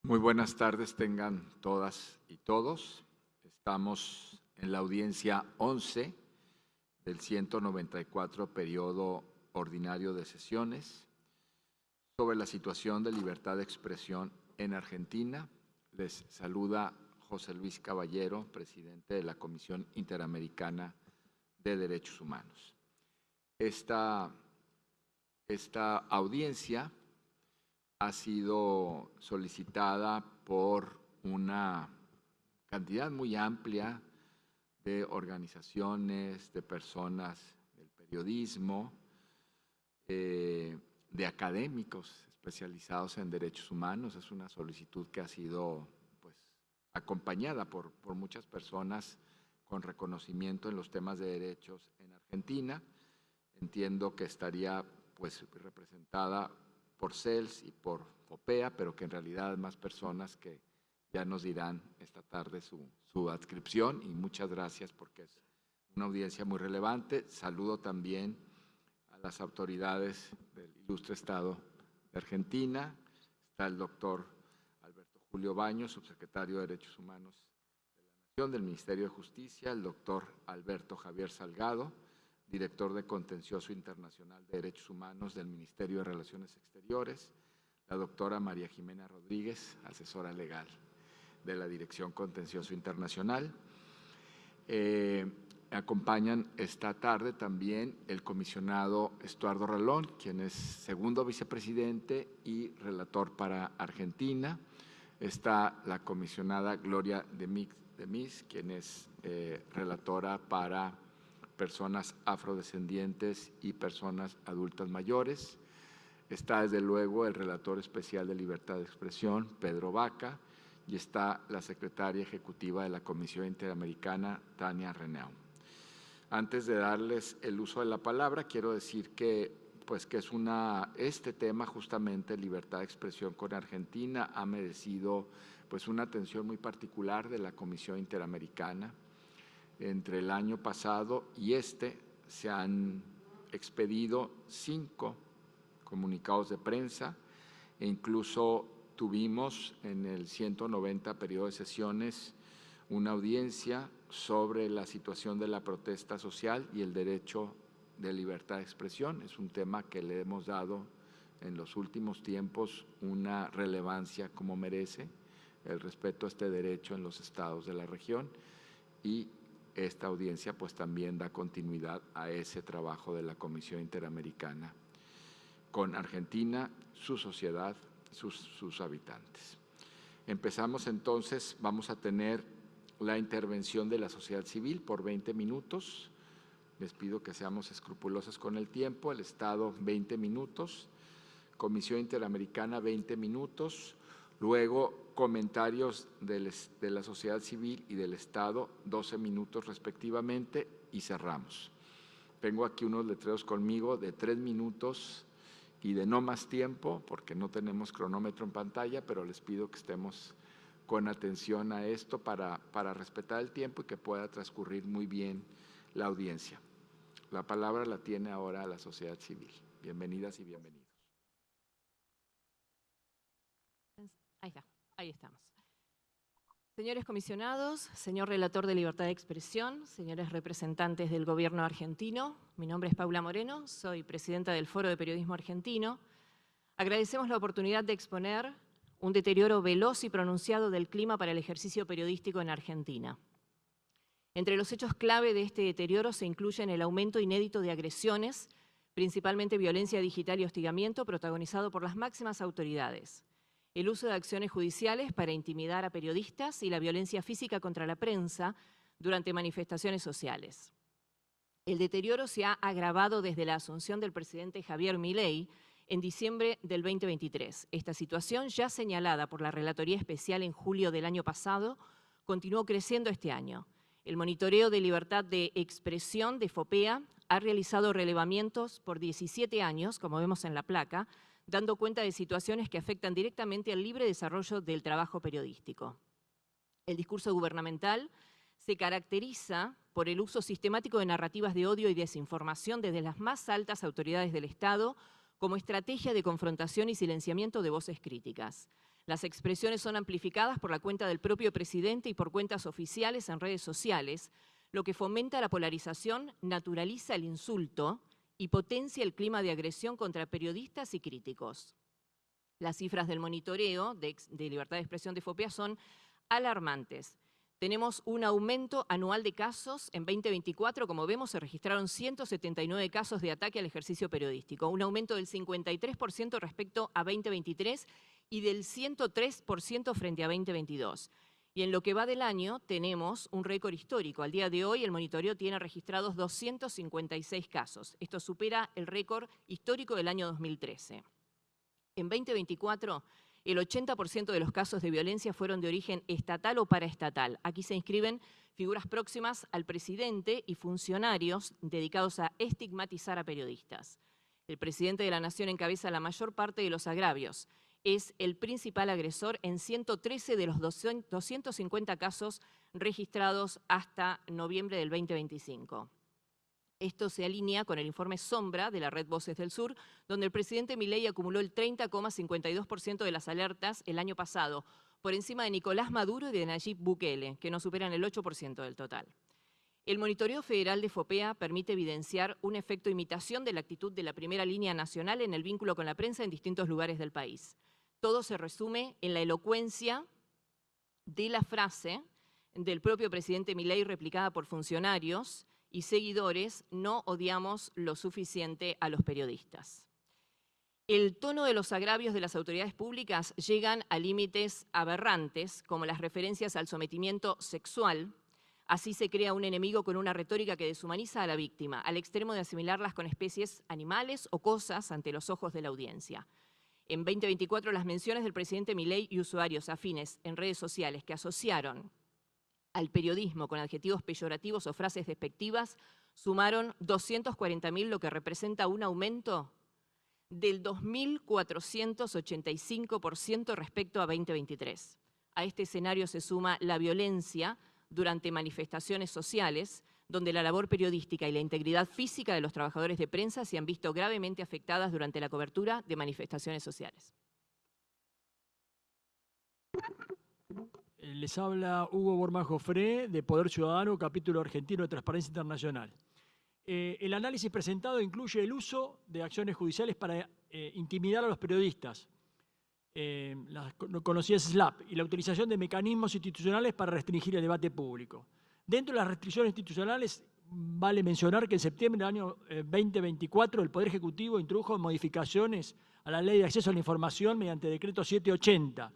Muy buenas tardes tengan todas y todos. Estamos en la audiencia 11 del 194 periodo ordinario de sesiones sobre la situación de libertad de expresión en Argentina. Les saluda José Luis Caballero, presidente de la Comisión Interamericana de Derechos Humanos. Esta audiencia ha sido solicitada por una cantidad muy amplia de organizaciones, de personas del periodismo, de académicos especializados en derechos humanos. Es una solicitud que ha sido acompañada por muchas personas con reconocimiento en los temas de derechos en Argentina. Entiendo que estaría representada por CELS y por FOPEA, pero que en realidad hay más personas que ya nos dirán esta tarde su adscripción, y muchas gracias porque es una audiencia muy relevante. Saludo también a las autoridades del ilustre Estado de Argentina. Está el doctor Alberto Julio Baños, subsecretario de Derechos Humanos de la Nación del Ministerio de Justicia, el doctor Alberto Javier Salgado, director de Contencioso Internacional de Derechos Humanos del Ministerio de Relaciones Exteriores, la doctora María Jimena Rodríguez, asesora legal de la Dirección Contencioso Internacional. Acompañan esta tarde también el comisionado Estuardo Ralón, quien es segundo vicepresidente y relator para Argentina. Está la comisionada Gloria Demis, quien es relatora para personas afrodescendientes y personas adultas mayores. Está desde luego el relator especial de libertad de expresión, Pedro Vaca, y está la secretaria ejecutiva de la Comisión Interamericana, Tania Reneau. Antes de darles el uso de la palabra, quiero decir que este tema, justamente libertad de expresión con Argentina, ha merecido una atención muy particular de la Comisión Interamericana. Entre el año pasado y se han expedido 5 comunicados de prensa, e incluso tuvimos en el 190 periodo de sesiones una audiencia sobre la situación de la protesta social y el derecho de libertad de expresión. Es un tema que le hemos dado en los últimos tiempos una relevancia como merece, el respeto a este derecho en los estados de la región, y esta audiencia también da continuidad a ese trabajo de la Comisión Interamericana con Argentina, su sociedad, sus habitantes. Empezamos entonces, vamos a tener la intervención de la sociedad civil por 20 minutos. Les pido que seamos escrupulosos con el tiempo. El Estado, 20 minutos. Comisión Interamericana, 20 minutos. Luego, comentarios de la sociedad civil y del Estado, 12 minutos respectivamente, y cerramos. Tengo aquí unos letreros conmigo de 3 minutos y de no más tiempo, porque no tenemos cronómetro en pantalla, pero les pido que estemos con atención a esto para respetar el tiempo y que pueda transcurrir muy bien la audiencia. La palabra la tiene ahora la sociedad civil. Bienvenidas y bienvenidos. Ahí estamos. Señores comisionados, señor relator de libertad de expresión, señores representantes del gobierno argentino, mi nombre es Paula Moreno, soy presidenta del Foro de Periodismo Argentino. Agradecemos la oportunidad de exponer un deterioro veloz y pronunciado del clima para el ejercicio periodístico en Argentina. Entre los hechos clave de este deterioro se incluyen el aumento inédito de agresiones, principalmente violencia digital y hostigamiento, protagonizado por las máximas autoridades, el uso de acciones judiciales para intimidar a periodistas y la violencia física contra la prensa durante manifestaciones sociales. El deterioro se ha agravado desde la asunción del presidente Javier Milei en diciembre del 2023. Esta situación, ya señalada por la Relatoría Especial en julio del año pasado, continuó creciendo este año. El Monitoreo de Libertad de Expresión de FOPEA ha realizado relevamientos por 17 años, como vemos en la placa, dando cuenta de situaciones que afectan directamente al libre desarrollo del trabajo periodístico. El discurso gubernamental se caracteriza por el uso sistemático de narrativas de odio y desinformación desde las más altas autoridades del Estado, como estrategia de confrontación y silenciamiento de voces críticas. Las expresiones son amplificadas por la cuenta del propio presidente y por cuentas oficiales en redes sociales, lo que fomenta la polarización, naturaliza el insulto y potencia el clima de agresión contra periodistas y críticos. Las cifras del monitoreo de libertad de expresión de FOPEA son alarmantes. Tenemos un aumento anual de casos. En 2024, como vemos, se registraron 179 casos de ataque al ejercicio periodístico, un aumento del 53% respecto a 2023 y del 103% frente a 2022. Y en lo que va del año tenemos un récord histórico. Al día de hoy el monitoreo tiene registrados 256 casos. Esto supera el récord histórico del año 2013. En 2024, el 80% de los casos de violencia fueron de origen estatal o paraestatal. Aquí se inscriben figuras próximas al presidente y funcionarios dedicados a estigmatizar a periodistas. El presidente de la Nación encabeza la mayor parte de los agravios. Es el principal agresor en 113 de los 250 casos registrados hasta noviembre del 2025. Esto se alinea con el informe Sombra de la Red Voces del Sur, donde el presidente Milei acumuló el 30,52% de las alertas el año pasado, por encima de Nicolás Maduro y de Nayib Bukele, que no superan el 8% del total. El monitoreo federal de FOPEA permite evidenciar un efecto imitación de la actitud de la primera línea nacional en el vínculo con la prensa en distintos lugares del país. Todo se resume en la elocuencia de la frase del propio presidente Milei replicada por funcionarios y seguidores: no odiamos lo suficiente a los periodistas. El tono de los agravios de las autoridades públicas llegan a límites aberrantes, como las referencias al sometimiento sexual. Así se crea un enemigo con una retórica que deshumaniza a la víctima, al extremo de asimilarlas con especies animales o cosas ante los ojos de la audiencia. En 2024, las menciones del presidente Milei y usuarios afines en redes sociales que asociaron al periodismo con adjetivos peyorativos o frases despectivas sumaron 240.000, lo que representa un aumento del 2.485% respecto a 2023. A este escenario se suma la violencia durante manifestaciones sociales, donde la labor periodística y la integridad física de los trabajadores de prensa se han visto gravemente afectadas durante la cobertura de manifestaciones sociales. Les habla Hugo Borman Jofré, de Poder Ciudadano, capítulo argentino de Transparencia Internacional. El análisis presentado incluye el uso de acciones judiciales para intimidar a los periodistas, las conocidas SLAPP, y la utilización de mecanismos institucionales para restringir el debate público. Dentro de las restricciones institucionales, vale mencionar que en septiembre del año 2024 el Poder Ejecutivo introdujo modificaciones a la Ley de Acceso a la Información mediante decreto 780.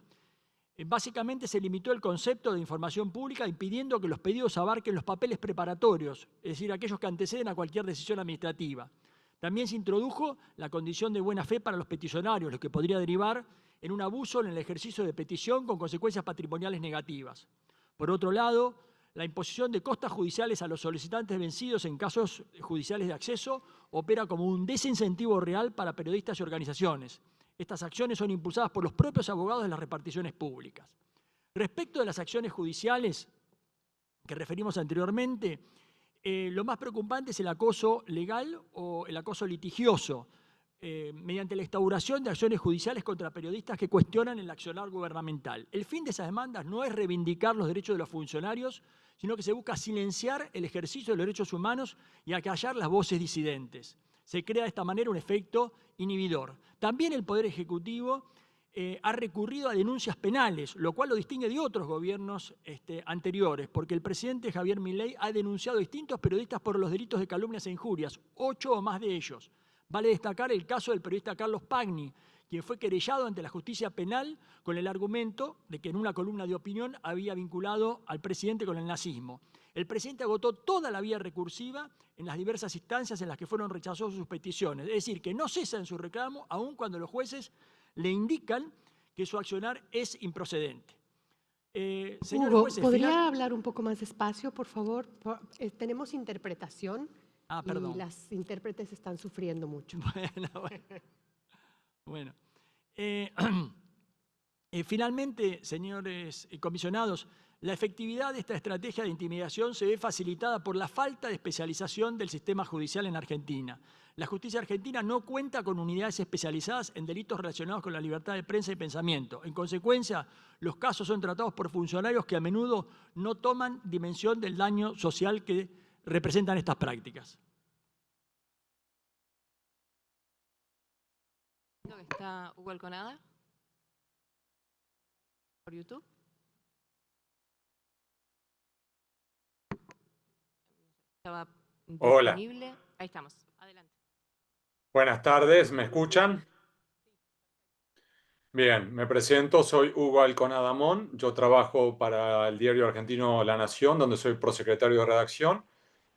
Básicamente se limitó el concepto de información pública, impidiendo que los pedidos abarquen los papeles preparatorios, es decir, aquellos que anteceden a cualquier decisión administrativa. También se introdujo la condición de buena fe para los peticionarios, lo que podría derivar en un abuso en el ejercicio de petición con consecuencias patrimoniales negativas. Por otro lado, la imposición de costas judiciales a los solicitantes vencidos en casos judiciales de acceso opera como un desincentivo real para periodistas y organizaciones. Estas acciones son impulsadas por los propios abogados de las reparticiones públicas. Respecto de las acciones judiciales que referimos anteriormente, lo más preocupante es el acoso legal o el acoso litigioso, mediante la instauración de acciones judiciales contra periodistas que cuestionan el accionar gubernamental. El fin de esas demandas no es reivindicar los derechos de los funcionarios, sino que se busca silenciar el ejercicio de los derechos humanos y acallar las voces disidentes. Se crea de esta manera un efecto inhibidor. También el Poder Ejecutivo ha recurrido a denuncias penales, lo cual lo distingue de otros gobiernos anteriores, porque el presidente Javier Milei ha denunciado a distintos periodistas por los delitos de calumnias e injurias, 8 o más de ellos. Vale destacar el caso del periodista Carlos Pagni, quien fue querellado ante la justicia penal con el argumento de que en una columna de opinión había vinculado al presidente con el nazismo. El presidente agotó toda la vía recursiva en las diversas instancias en las que fueron rechazadas sus peticiones. Es decir, que no cesa en su reclamo aun cuando los jueces le indican que su accionar es improcedente. Hugo, jueces, ¿podría hablar un poco más despacio, por favor? Tenemos interpretación y las intérpretes están sufriendo mucho. Bueno. Finalmente, señores comisionados, La efectividad de esta estrategia de intimidación se ve facilitada por la falta de especialización del sistema judicial en Argentina. La justicia argentina no cuenta con unidades especializadas en delitos relacionados con la libertad de prensa y pensamiento. En consecuencia, los casos son tratados por funcionarios que a menudo no toman dimensión del daño social que representan estas prácticas. ¿Está Hugo Alconada? ¿Por YouTube? Estaba disponible. Hola. Ahí estamos. Adelante. Buenas tardes, ¿me escuchan? Bien, me presento, soy Hugo Alconada Mon, yo trabajo para el diario argentino La Nación, donde soy prosecretario de redacción,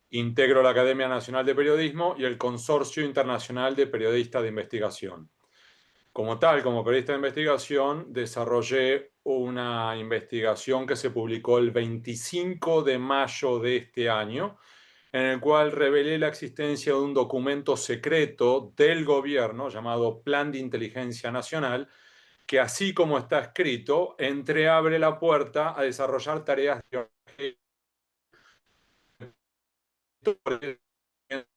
integro la Academia Nacional de Periodismo y el Consorcio Internacional de Periodistas de Investigación. Como tal, como periodista de investigación, desarrollé una investigación que se publicó el 25 de mayo de este año, en el cual revelé la existencia de un documento secreto del gobierno llamado Plan de Inteligencia Nacional, que así como está escrito, entreabre la puerta a desarrollar tareas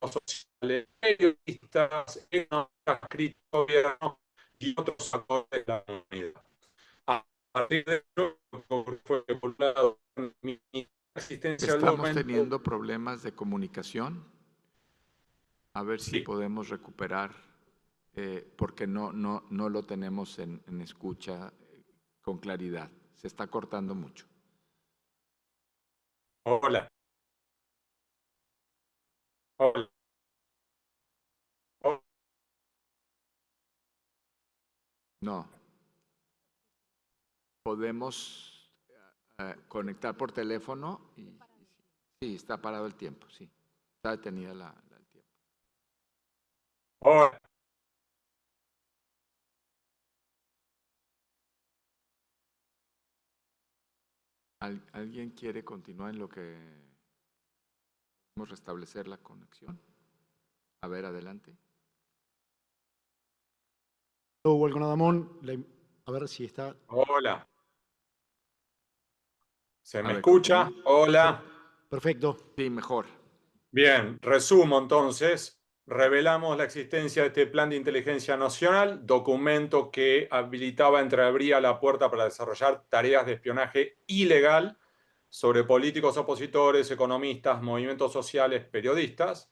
sociales, periodistas, escritos gobierno y otros actores de la comunidad. A partir de eso, fue publicado mi existencia del Estamos documento. teniendo problemas de comunicación. A ver si podemos recuperar, porque no lo tenemos en escucha con claridad. Se está cortando mucho. Hola. Hola. Hola. No. Podemos conectar por teléfono y sí, está parado el tiempo, sí. Está detenida el tiempo. Hola. ¿Alguien quiere continuar en lo que podemos restablecer la conexión? A ver, adelante. Hugo Alconada Mon, a ver si está. Hola. ¿Se me escucha? Continúa. Hola. Perfecto. Sí, mejor. Bien, resumo entonces. Revelamos la existencia de este Plan de Inteligencia Nacional, documento que habilitaba, entreabría la puerta para desarrollar tareas de espionaje ilegal sobre políticos opositores, economistas, movimientos sociales, periodistas.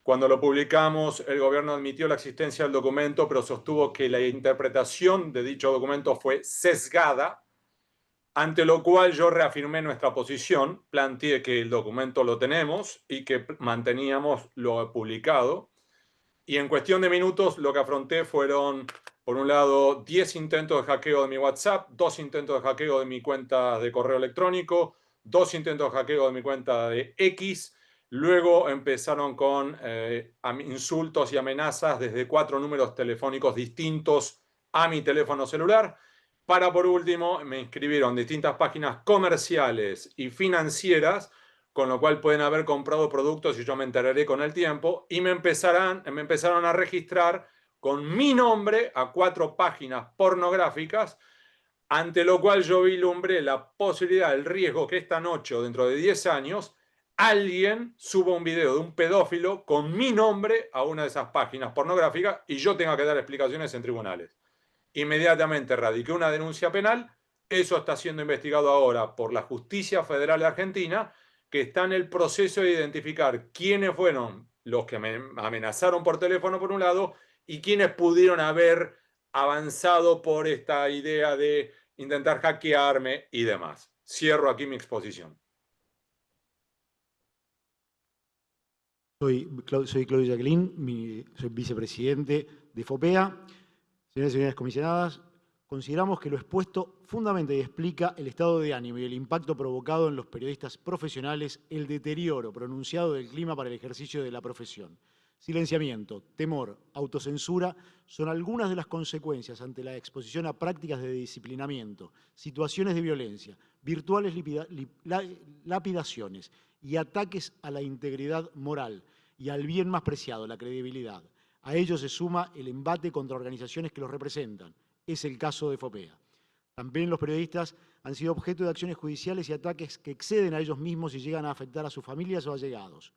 Cuando lo publicamos, el gobierno admitió la existencia del documento, pero sostuvo que la interpretación de dicho documento fue sesgada, ante lo cual yo reafirmé nuestra posición, planteé que el documento lo tenemos y que manteníamos lo publicado. Y en cuestión de minutos lo que afronté fueron, por un lado, 10 intentos de hackeo de mi WhatsApp, 2 intentos de hackeo de mi cuenta de correo electrónico, 2 intentos de hackeo de mi cuenta de X. Luego empezaron con insultos y amenazas desde 4 números telefónicos distintos a mi teléfono celular. Para, por último, me inscribieron distintas páginas comerciales y financieras, con lo cual pueden haber comprado productos y yo me enteraré con el tiempo, y me empezaron a registrar con mi nombre a 4 páginas pornográficas, ante lo cual yo vislumbré la posibilidad, el riesgo que esta noche o dentro de 10 años alguien suba un video de un pedófilo con mi nombre a una de esas páginas pornográficas y yo tenga que dar explicaciones en tribunales. Inmediatamente radiqué una denuncia penal. Eso está siendo investigado ahora por la Justicia Federal de Argentina, que está en el proceso de identificar quiénes fueron los que me amenazaron por teléfono por un lado y quiénes pudieron haber avanzado por esta idea de intentar hackearme y demás. Cierro aquí mi exposición. Soy Claudio Jacqueline, soy vicepresidente de FOPEA. Señoras y señores comisionadas, consideramos que lo expuesto fundamenta y explica el estado de ánimo y el impacto provocado en los periodistas profesionales, el deterioro pronunciado del clima para el ejercicio de la profesión. Silenciamiento, temor, autocensura son algunas de las consecuencias ante la exposición a prácticas de disciplinamiento, situaciones de violencia, virtuales lapidaciones y ataques a la integridad moral y al bien más preciado, la credibilidad. A ello se suma el embate contra organizaciones que los representan. Es el caso de FOPEA. También los periodistas han sido objeto de acciones judiciales y ataques que exceden a ellos mismos y llegan a afectar a sus familias o allegados.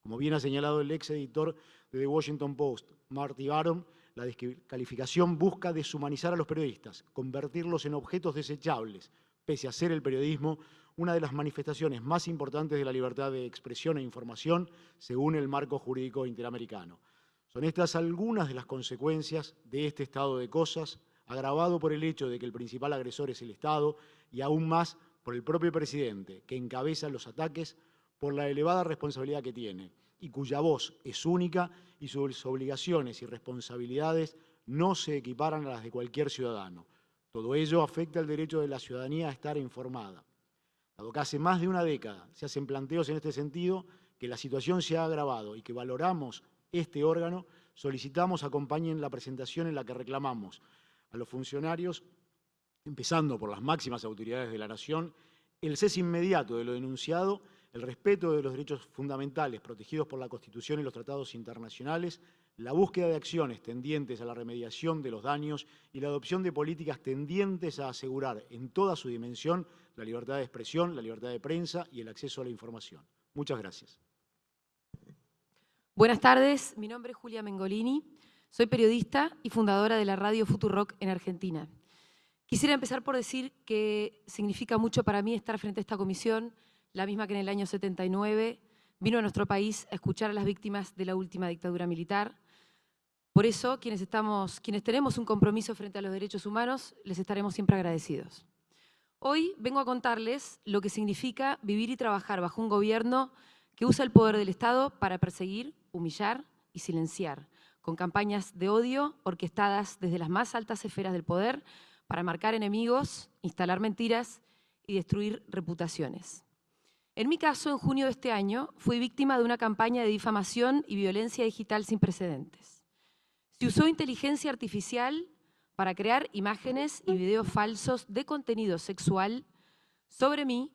Como bien ha señalado el ex editor de The Washington Post, Marty Baron, la descalificación busca deshumanizar a los periodistas, convertirlos en objetos desechables, pese a ser el periodismo una de las manifestaciones más importantes de la libertad de expresión e información, según el marco jurídico interamericano. Son estas algunas de las consecuencias de este estado de cosas, agravado por el hecho de que el principal agresor es el Estado y aún más por el propio presidente, que encabeza los ataques por la elevada responsabilidad que tiene y cuya voz es única y sus obligaciones y responsabilidades no se equiparan a las de cualquier ciudadano. Todo ello afecta el derecho de la ciudadanía a estar informada. Dado que hace más de una década se hacen planteos en este sentido, que la situación se ha agravado y que valoramos este órgano, solicitamos acompañen la presentación en la que reclamamos a los funcionarios, empezando por las máximas autoridades de la Nación, el cese inmediato de lo denunciado, el respeto de los derechos fundamentales protegidos por la Constitución y los tratados internacionales, la búsqueda de acciones tendientes a la remediación de los daños y la adopción de políticas tendientes a asegurar en toda su dimensión la libertad de expresión, la libertad de prensa y el acceso a la información. Muchas gracias. Buenas tardes, mi nombre es Julia Mengolini, soy periodista y fundadora de la radio Futurock en Argentina. Quisiera empezar por decir que significa mucho para mí estar frente a esta comisión, la misma que en el año 79 vino a nuestro país a escuchar a las víctimas de la última dictadura militar. Por eso, quienes tenemos un compromiso frente a los derechos humanos, les estaremos siempre agradecidos. Hoy vengo a contarles lo que significa vivir y trabajar bajo un gobierno que usa el poder del Estado para perseguir, humillar y silenciar, con campañas de odio orquestadas desde las más altas esferas del poder para marcar enemigos, instalar mentiras y destruir reputaciones. En mi caso, en junio de este año, fui víctima de una campaña de difamación y violencia digital sin precedentes. Se usó inteligencia artificial para crear imágenes y videos falsos de contenido sexual sobre mí,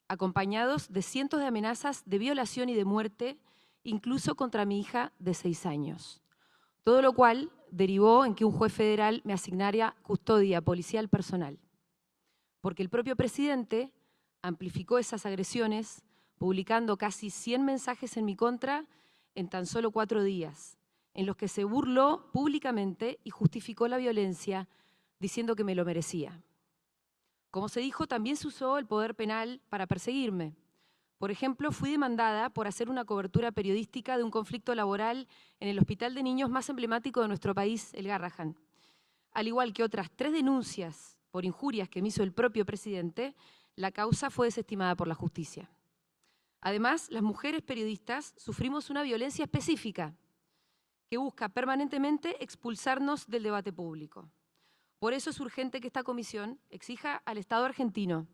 acompañados de cientos de amenazas de violación y de muerte, incluso contra mi hija de 6 años. Todo lo cual derivó en que un juez federal me asignara custodia policial personal, porque el propio presidente amplificó esas agresiones, publicando casi 100 mensajes en mi contra en tan solo 4 días, en los que se burló públicamente y justificó la violencia, diciendo que me lo merecía. Como se dijo, también se usó el poder penal para perseguirme. Por ejemplo, fui demandada por hacer una cobertura periodística de un conflicto laboral en el hospital de niños más emblemático de nuestro país, el Garrahan. Al igual que otras 3 denuncias por injurias que me hizo el propio presidente, la causa fue desestimada por la justicia. Además, las mujeres periodistas sufrimos una violencia específica que busca permanentemente expulsarnos del debate público. Por eso es urgente que esta comisión exija al Estado argentino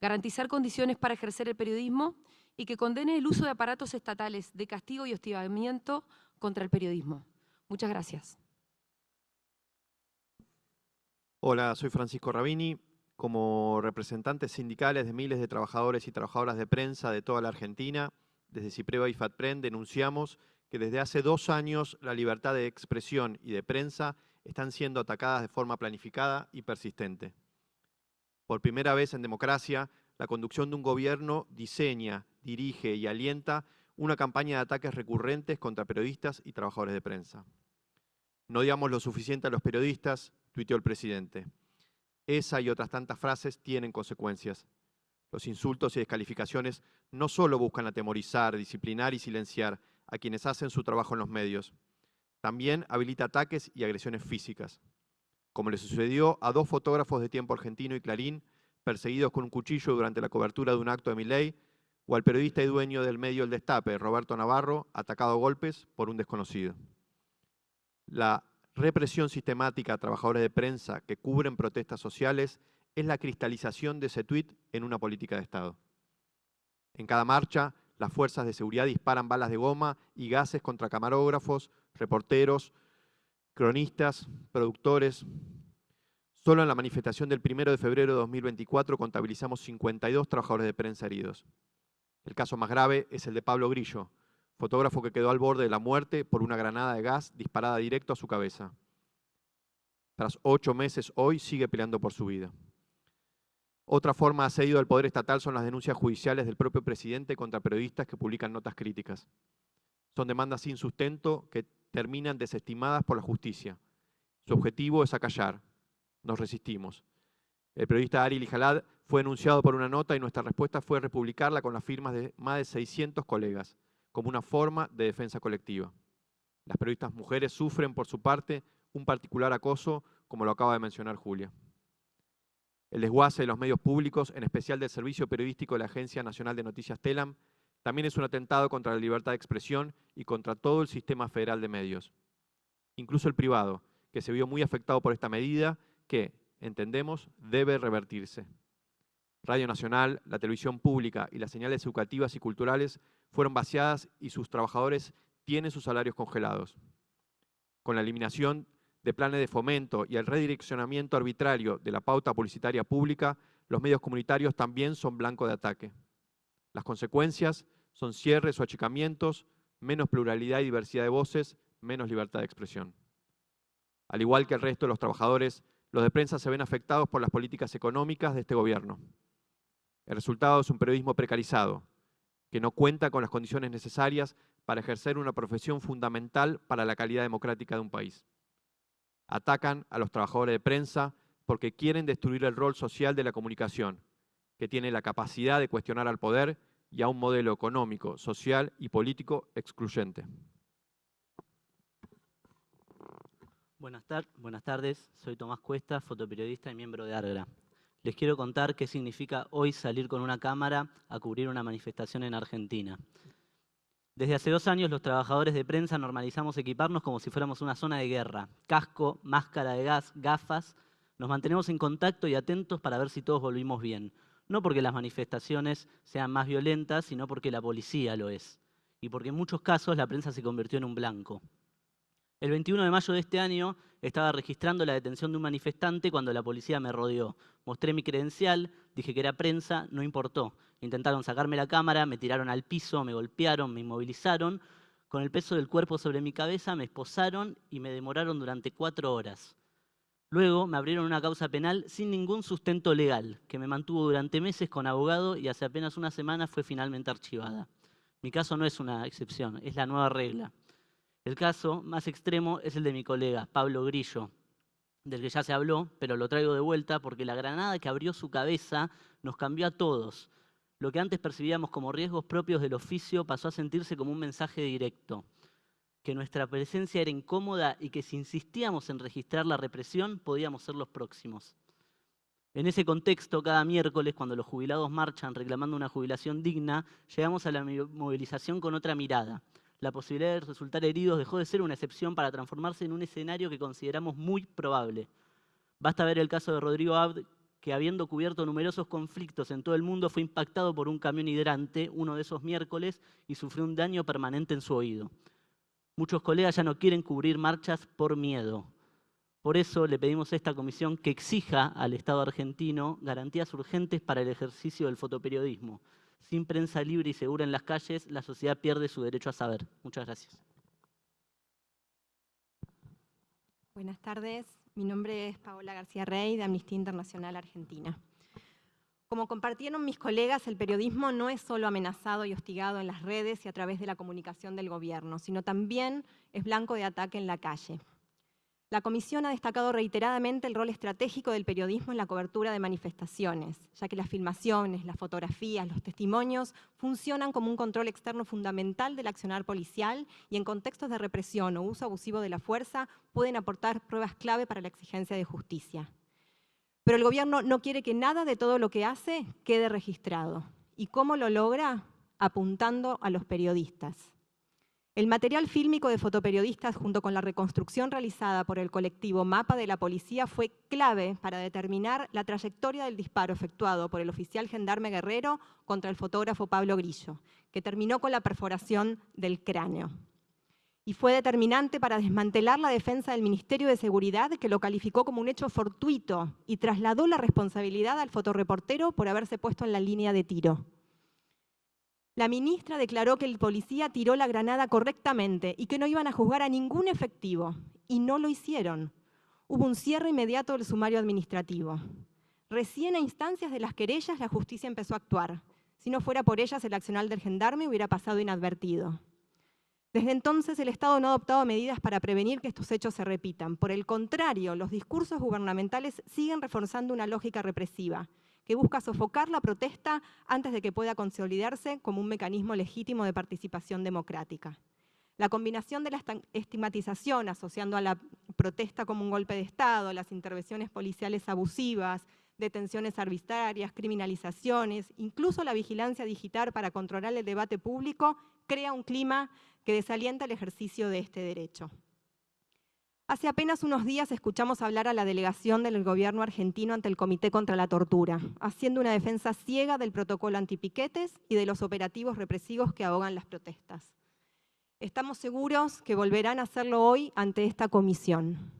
garantizar condiciones para ejercer el periodismo y que condene el uso de aparatos estatales de castigo y hostigamiento contra el periodismo. Muchas gracias. Hola, soy Francisco Rabini. Como representantes sindicales de miles de trabajadores y trabajadoras de prensa de toda la Argentina, desde CIPREVA y FATPREN denunciamos que desde hace 2 años la libertad de expresión y de prensa están siendo atacadas de forma planificada y persistente. Por primera vez en democracia, la conducción de un gobierno diseña, dirige y alienta una campaña de ataques recurrentes contra periodistas y trabajadores de prensa. No digamos lo suficiente a los periodistas, tuiteó el presidente. Esa y otras tantas frases tienen consecuencias. Los insultos y descalificaciones no solo buscan atemorizar, disciplinar y silenciar a quienes hacen su trabajo en los medios. También habilita ataques y agresiones físicas, como le sucedió a 2 fotógrafos de Tiempo Argentino y Clarín, perseguidos con un cuchillo durante la cobertura de un acto de Milei, o al periodista y dueño del medio El Destape, Roberto Navarro, atacado a golpes por un desconocido. La represión sistemática a trabajadores de prensa que cubren protestas sociales es la cristalización de ese tuit en una política de Estado. En cada marcha, las fuerzas de seguridad disparan balas de goma y gases contra camarógrafos, reporteros, cronistas, productores. Solo en la manifestación del 1 de febrero de 2024 contabilizamos 52 trabajadores de prensa heridos. El caso más grave es el de Pablo Grillo, fotógrafo que quedó al borde de la muerte por una granada de gas disparada directo a su cabeza. Tras 8 meses hoy sigue peleando por su vida. Otra forma de asedio del poder estatal son las denuncias judiciales del propio presidente contra periodistas que publican notas críticas. Son demandas sin sustento que terminan desestimadas por la justicia. Su objetivo es acallar. Nos resistimos. El periodista Ari Lijalad fue denunciado por una nota y nuestra respuesta fue republicarla con las firmas de más de 600 colegas, como una forma de defensa colectiva. Las periodistas mujeres sufren, por su parte, un particular acoso, como lo acaba de mencionar Julia. El desguace de los medios públicos, en especial del servicio periodístico de la Agencia Nacional de Noticias TELAM, también es un atentado contra la libertad de expresión y contra todo el sistema federal de medios. Incluso el privado, que se vio muy afectado por esta medida, que, entendemos, debe revertirse. Radio Nacional, la televisión pública y las señales educativas y culturales fueron vaciadas y sus trabajadores tienen sus salarios congelados. Con la eliminación de planes de fomento y el redireccionamiento arbitrario de la pauta publicitaria pública, los medios comunitarios también son blanco de ataque. Las consecuencias son cierres o achicamientos, menos pluralidad y diversidad de voces, menos libertad de expresión. Al igual que el resto de los trabajadores, los de prensa se ven afectados por las políticas económicas de este gobierno. El resultado es un periodismo precarizado, que no cuenta con las condiciones necesarias para ejercer una profesión fundamental para la calidad democrática de un país. Atacan a los trabajadores de prensa porque quieren destruir el rol social de la comunicación, que tiene la capacidad de cuestionar al poder y a un modelo económico, social y político excluyente. Buenas tardes, soy Tomás Cuesta, fotoperiodista y miembro de ARGRA. Les quiero contar qué significa hoy salir con una cámara a cubrir una manifestación en Argentina. Desde hace 2 años los trabajadores de prensa normalizamos equiparnos como si fuéramos una zona de guerra. Casco, máscara de gas, gafas. Nos mantenemos en contacto y atentos para ver si todos volvimos bien. No porque las manifestaciones sean más violentas, sino porque la policía lo es. Y porque en muchos casos la prensa se convirtió en un blanco. El 21 de mayo de este año estaba registrando la detención de un manifestante cuando la policía me rodeó. Mostré mi credencial, dije que era prensa, no importó. Intentaron sacarme la cámara, me tiraron al piso, me golpearon, me inmovilizaron. Con el peso del cuerpo sobre mi cabeza me esposaron y me demoraron durante 4 horas. Luego me abrieron una causa penal sin ningún sustento legal, que me mantuvo durante meses con abogado y hace apenas una semana fue finalmente archivada. Mi caso no es una excepción, es la nueva regla. El caso más extremo es el de mi colega, Pablo Grillo, del que ya se habló, pero lo traigo de vuelta porque la granada que abrió su cabeza nos cambió a todos. Lo que antes percibíamos como riesgos propios del oficio pasó a sentirse como un mensaje directo, que nuestra presencia era incómoda y que si insistíamos en registrar la represión podíamos ser los próximos. En ese contexto, cada miércoles, cuando los jubilados marchan reclamando una jubilación digna, llegamos a la movilización con otra mirada. La posibilidad de resultar heridos dejó de ser una excepción para transformarse en un escenario que consideramos muy probable. Basta ver el caso de Rodrigo Abd, que habiendo cubierto numerosos conflictos en todo el mundo, fue impactado por un camión hidrante uno de esos miércoles y sufrió un daño permanente en su oído. Muchos colegas ya no quieren cubrir marchas por miedo. Por eso le pedimos a esta comisión que exija al Estado argentino garantías urgentes para el ejercicio del fotoperiodismo. Sin prensa libre y segura en las calles, la sociedad pierde su derecho a saber. Muchas gracias. Buenas tardes. Mi nombre es Paola García Rey, de Amnistía Internacional Argentina. Como compartieron mis colegas, el periodismo no es solo amenazado y hostigado en las redes y a través de la comunicación del gobierno, sino también es blanco de ataque en la calle. La Comisión ha destacado reiteradamente el rol estratégico del periodismo en la cobertura de manifestaciones, ya que las filmaciones, las fotografías, los testimonios funcionan como un control externo fundamental del accionar policial y en contextos de represión o uso abusivo de la fuerza pueden aportar pruebas clave para la exigencia de justicia. Pero el gobierno no quiere que nada de todo lo que hace quede registrado. ¿Y cómo lo logra? Apuntando a los periodistas. El material fílmico de fotoperiodistas junto con la reconstrucción realizada por el colectivo Mapa de la Policía fue clave para determinar la trayectoria del disparo efectuado por el oficial gendarme Guerrero contra el fotógrafo Pablo Grillo, que terminó con la perforación del cráneo. Y fue determinante para desmantelar la defensa del Ministerio de Seguridad, que lo calificó como un hecho fortuito y trasladó la responsabilidad al fotoreportero por haberse puesto en la línea de tiro. La ministra declaró que el policía tiró la granada correctamente y que no iban a juzgar a ningún efectivo, y no lo hicieron. Hubo un cierre inmediato del sumario administrativo. Recién a instancias de las querellas la justicia empezó a actuar. Si no fuera por ellas, el accionar del gendarme hubiera pasado inadvertido. Desde entonces, el Estado no ha adoptado medidas para prevenir que estos hechos se repitan. Por el contrario, los discursos gubernamentales siguen reforzando una lógica represiva que busca sofocar la protesta antes de que pueda consolidarse como un mecanismo legítimo de participación democrática. La combinación de la estigmatización asociando a la protesta como un golpe de Estado, las intervenciones policiales abusivas, detenciones arbitrarias, criminalizaciones, incluso la vigilancia digital para controlar el debate público, crea un clima que desalienta el ejercicio de este derecho. Hace apenas unos días escuchamos hablar a la delegación del gobierno argentino ante el Comité contra la Tortura, haciendo una defensa ciega del protocolo antipiquetes y de los operativos represivos que ahogan las protestas. Estamos seguros que volverán a hacerlo hoy ante esta comisión,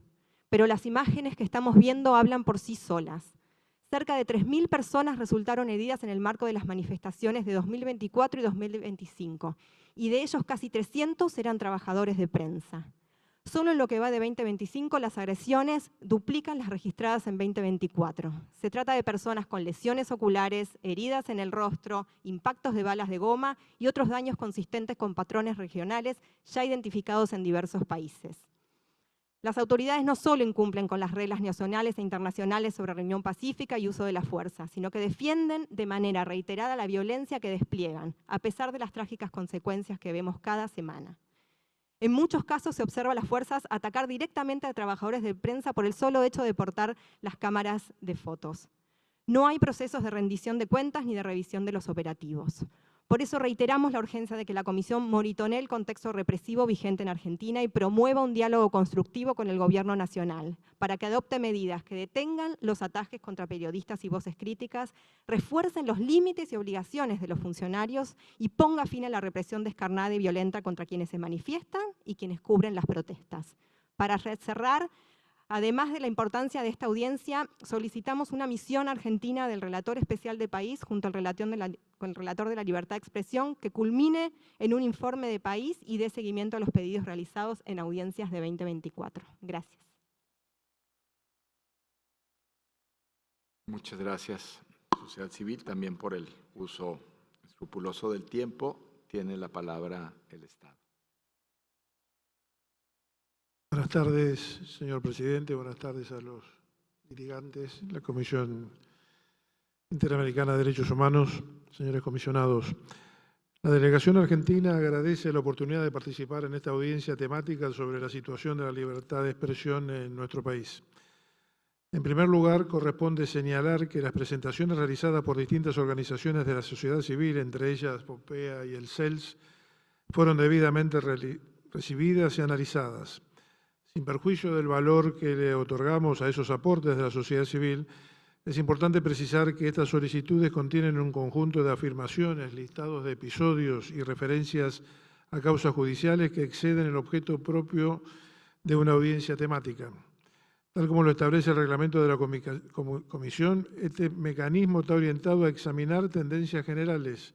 pero las imágenes que estamos viendo hablan por sí solas. Cerca de 3.000 personas resultaron heridas en el marco de las manifestaciones de 2024 y 2025, y de ellos casi 300 eran trabajadores de prensa. Solo en lo que va de 2025, las agresiones duplican las registradas en 2024. Se trata de personas con lesiones oculares, heridas en el rostro, impactos de balas de goma y otros daños consistentes con patrones regionales ya identificados en diversos países. Las autoridades no solo incumplen con las reglas nacionales e internacionales sobre reunión pacífica y uso de la fuerza, sino que defienden de manera reiterada la violencia que despliegan, a pesar de las trágicas consecuencias que vemos cada semana. En muchos casos se observa a las fuerzas atacar directamente a trabajadores de prensa por el solo hecho de portar las cámaras de fotos. No hay procesos de rendición de cuentas ni de revisión de los operativos. Por eso reiteramos la urgencia de que la Comisión monitoree el contexto represivo vigente en Argentina y promueva un diálogo constructivo con el Gobierno nacional, para que adopte medidas que detengan los ataques contra periodistas y voces críticas, refuercen los límites y obligaciones de los funcionarios y ponga fin a la represión descarnada y violenta contra quienes se manifiestan y quienes cubren las protestas. Para cerrar, además de la importancia de esta audiencia, solicitamos una misión argentina del relator especial de país junto al relator de la libertad de expresión que culmine en un informe de país y dé seguimiento a los pedidos realizados en audiencias de 2024. Gracias. Muchas gracias, sociedad civil, también por el uso escrupuloso del tiempo. Tiene la palabra el Estado. Buenas tardes, señor presidente. Buenas tardes a los dirigantes, la Comisión Interamericana de Derechos Humanos, señores comisionados. La delegación argentina agradece la oportunidad de participar en esta audiencia temática sobre la situación de la libertad de expresión en nuestro país. En primer lugar, corresponde señalar que las presentaciones realizadas por distintas organizaciones de la sociedad civil, entre ellas FOPEA y el CELS, fueron debidamente recibidas y analizadas. Sin perjuicio del valor que le otorgamos a esos aportes de la sociedad civil, es importante precisar que estas solicitudes contienen un conjunto de afirmaciones, listados de episodios y referencias a causas judiciales que exceden el objeto propio de una audiencia temática. Tal como lo establece el reglamento de la Comisión, este mecanismo está orientado a examinar tendencias generales,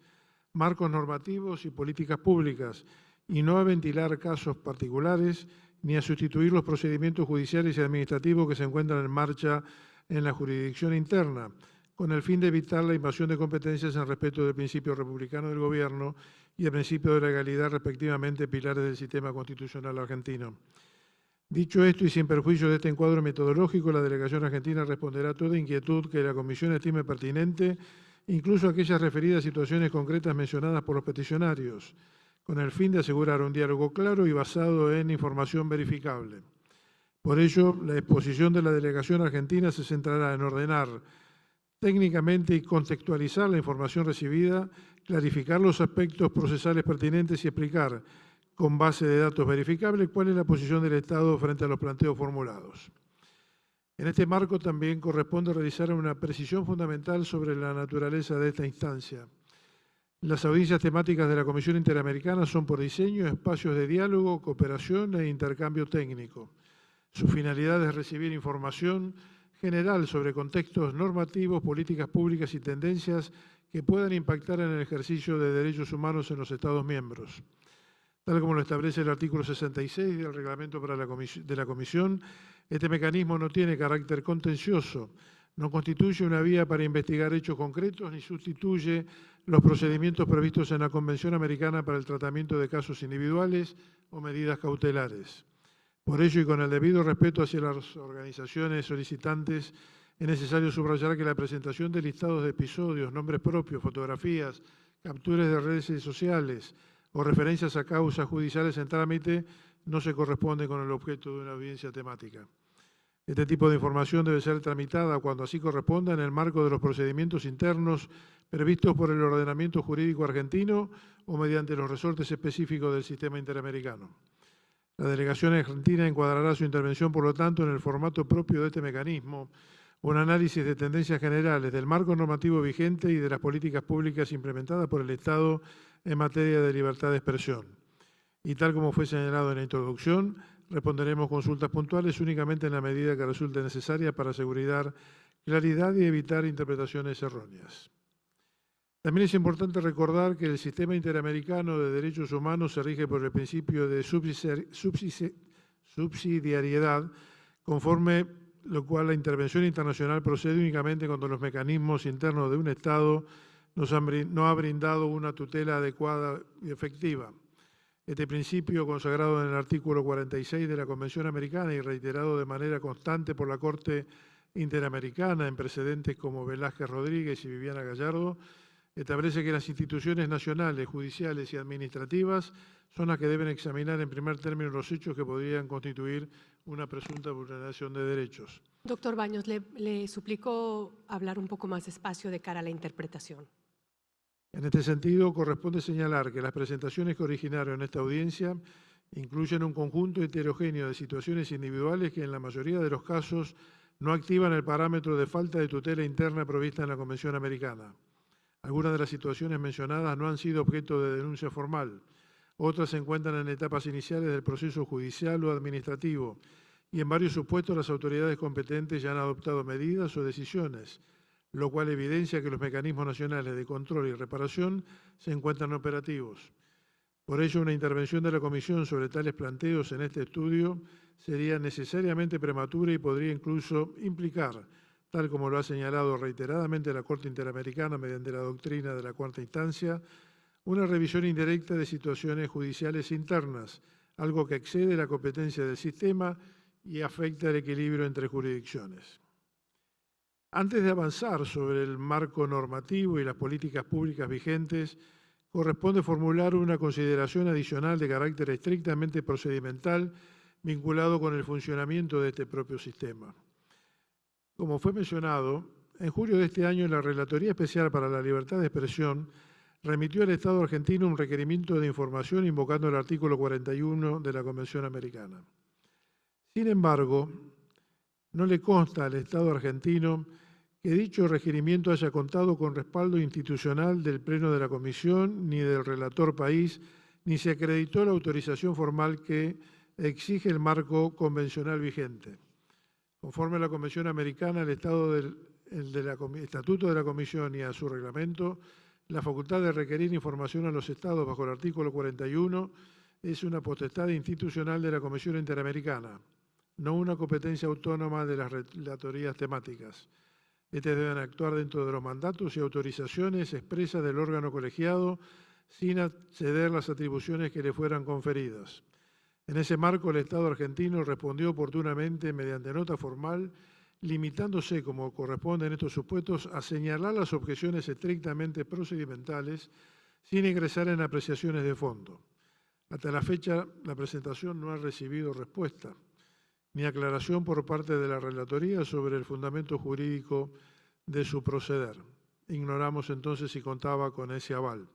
marcos normativos y políticas públicas, y no a ventilar casos particulares ni a sustituir los procedimientos judiciales y administrativos que se encuentran en marcha en la jurisdicción interna, con el fin de evitar la invasión de competencias en respeto del principio republicano del gobierno y el principio de legalidad, respectivamente, pilares del sistema constitucional argentino. Dicho esto y sin perjuicio de este encuadro metodológico, la delegación argentina responderá a toda inquietud que la Comisión estime pertinente, incluso aquellas referidas a situaciones concretas mencionadas por los peticionarios, con el fin de asegurar un diálogo claro y basado en información verificable. Por ello, la exposición de la delegación argentina se centrará en ordenar técnicamente y contextualizar la información recibida, clarificar los aspectos procesales pertinentes y explicar, con base de datos verificables, cuál es la posición del Estado frente a los planteos formulados. En este marco también corresponde realizar una precisión fundamental sobre la naturaleza de esta instancia. Las audiencias temáticas de la Comisión Interamericana son por diseño espacios de diálogo, cooperación e intercambio técnico. Su finalidad es recibir información general sobre contextos normativos, políticas públicas y tendencias que puedan impactar en el ejercicio de derechos humanos en los Estados miembros. Tal como lo establece el artículo 66 del reglamento de la Comisión, este mecanismo no tiene carácter contencioso, No constituye una vía para investigar hechos concretos ni sustituye los procedimientos previstos en la Convención Americana para el tratamiento de casos individuales o medidas cautelares. Por ello, y con el debido respeto hacia las organizaciones solicitantes, es necesario subrayar que la presentación de listados de episodios, nombres propios, fotografías, capturas de redes sociales o referencias a causas judiciales en trámite no se corresponde con el objeto de una audiencia temática. Este tipo de información debe ser tramitada cuando así corresponda en el marco de los procedimientos internos previstos por el ordenamiento jurídico argentino o mediante los resortes específicos del sistema interamericano. La delegación argentina encuadrará su intervención, por lo tanto, en el formato propio de este mecanismo, un análisis de tendencias generales del marco normativo vigente y de las políticas públicas implementadas por el Estado en materia de libertad de expresión. Y tal como fue señalado en la introducción, responderemos consultas puntuales únicamente en la medida que resulte necesaria para asegurar claridad y evitar interpretaciones erróneas. También es importante recordar que el sistema interamericano de derechos humanos se rige por el principio de subsidiariedad, conforme lo cual la intervención internacional procede únicamente cuando los mecanismos internos de un Estado no ha brindado una tutela adecuada y efectiva. Este principio, consagrado en el artículo 46 de la Convención Americana y reiterado de manera constante por la Corte Interamericana en precedentes como Velázquez Rodríguez y Viviana Gallardo, establece que las instituciones nacionales, judiciales y administrativas son las que deben examinar en primer término los hechos que podrían constituir una presunta vulneración de derechos. Doctor Baños, le suplico hablar un poco más despacio de cara a la interpretación. En este sentido, corresponde señalar que las presentaciones que originaron esta audiencia incluyen un conjunto heterogéneo de situaciones individuales que en la mayoría de los casos no activan el parámetro de falta de tutela interna provista en la Convención Americana. Algunas de las situaciones mencionadas no han sido objeto de denuncia formal. Otras se encuentran en etapas iniciales del proceso judicial o administrativo y en varios supuestos las autoridades competentes ya han adoptado medidas o decisiones, lo cual evidencia que los mecanismos nacionales de control y reparación se encuentran operativos. Por ello, una intervención de la Comisión sobre tales planteos en este estudio sería necesariamente prematura y podría incluso implicar, tal como lo ha señalado reiteradamente la Corte Interamericana mediante la doctrina de la cuarta instancia, una revisión indirecta de situaciones judiciales internas, algo que excede la competencia del sistema y afecta el equilibrio entre jurisdicciones. Antes de avanzar sobre el marco normativo y las políticas públicas vigentes, corresponde formular una consideración adicional de carácter estrictamente procedimental vinculado con el funcionamiento de este propio sistema. Como fue mencionado, en julio de este año la Relatoría Especial para la Libertad de Expresión remitió al Estado argentino un requerimiento de información invocando el artículo 41 de la Convención Americana. Sin embargo, no le consta al Estado argentino que dicho requerimiento haya contado con respaldo institucional del Pleno de la Comisión ni del relator país, ni se acreditó la autorización formal que exige el marco convencional vigente. Conforme a la Convención Americana, el Estatuto de la Comisión y a su reglamento, la facultad de requerir información a los Estados bajo el artículo 41 es una potestad institucional de la Comisión Interamericana, no una competencia autónoma de las relatorías temáticas. Estas deben actuar dentro de los mandatos y autorizaciones expresas del órgano colegiado sin acceder las atribuciones que le fueran conferidas. En ese marco, el Estado argentino respondió oportunamente mediante nota formal, limitándose, como corresponde en estos supuestos, a señalar las objeciones estrictamente procedimentales sin ingresar en apreciaciones de fondo. Hasta la fecha, la presentación no ha recibido respuesta ni aclaración por parte de la Relatoría sobre el fundamento jurídico de su proceder. Ignoramos entonces si contaba con ese aval.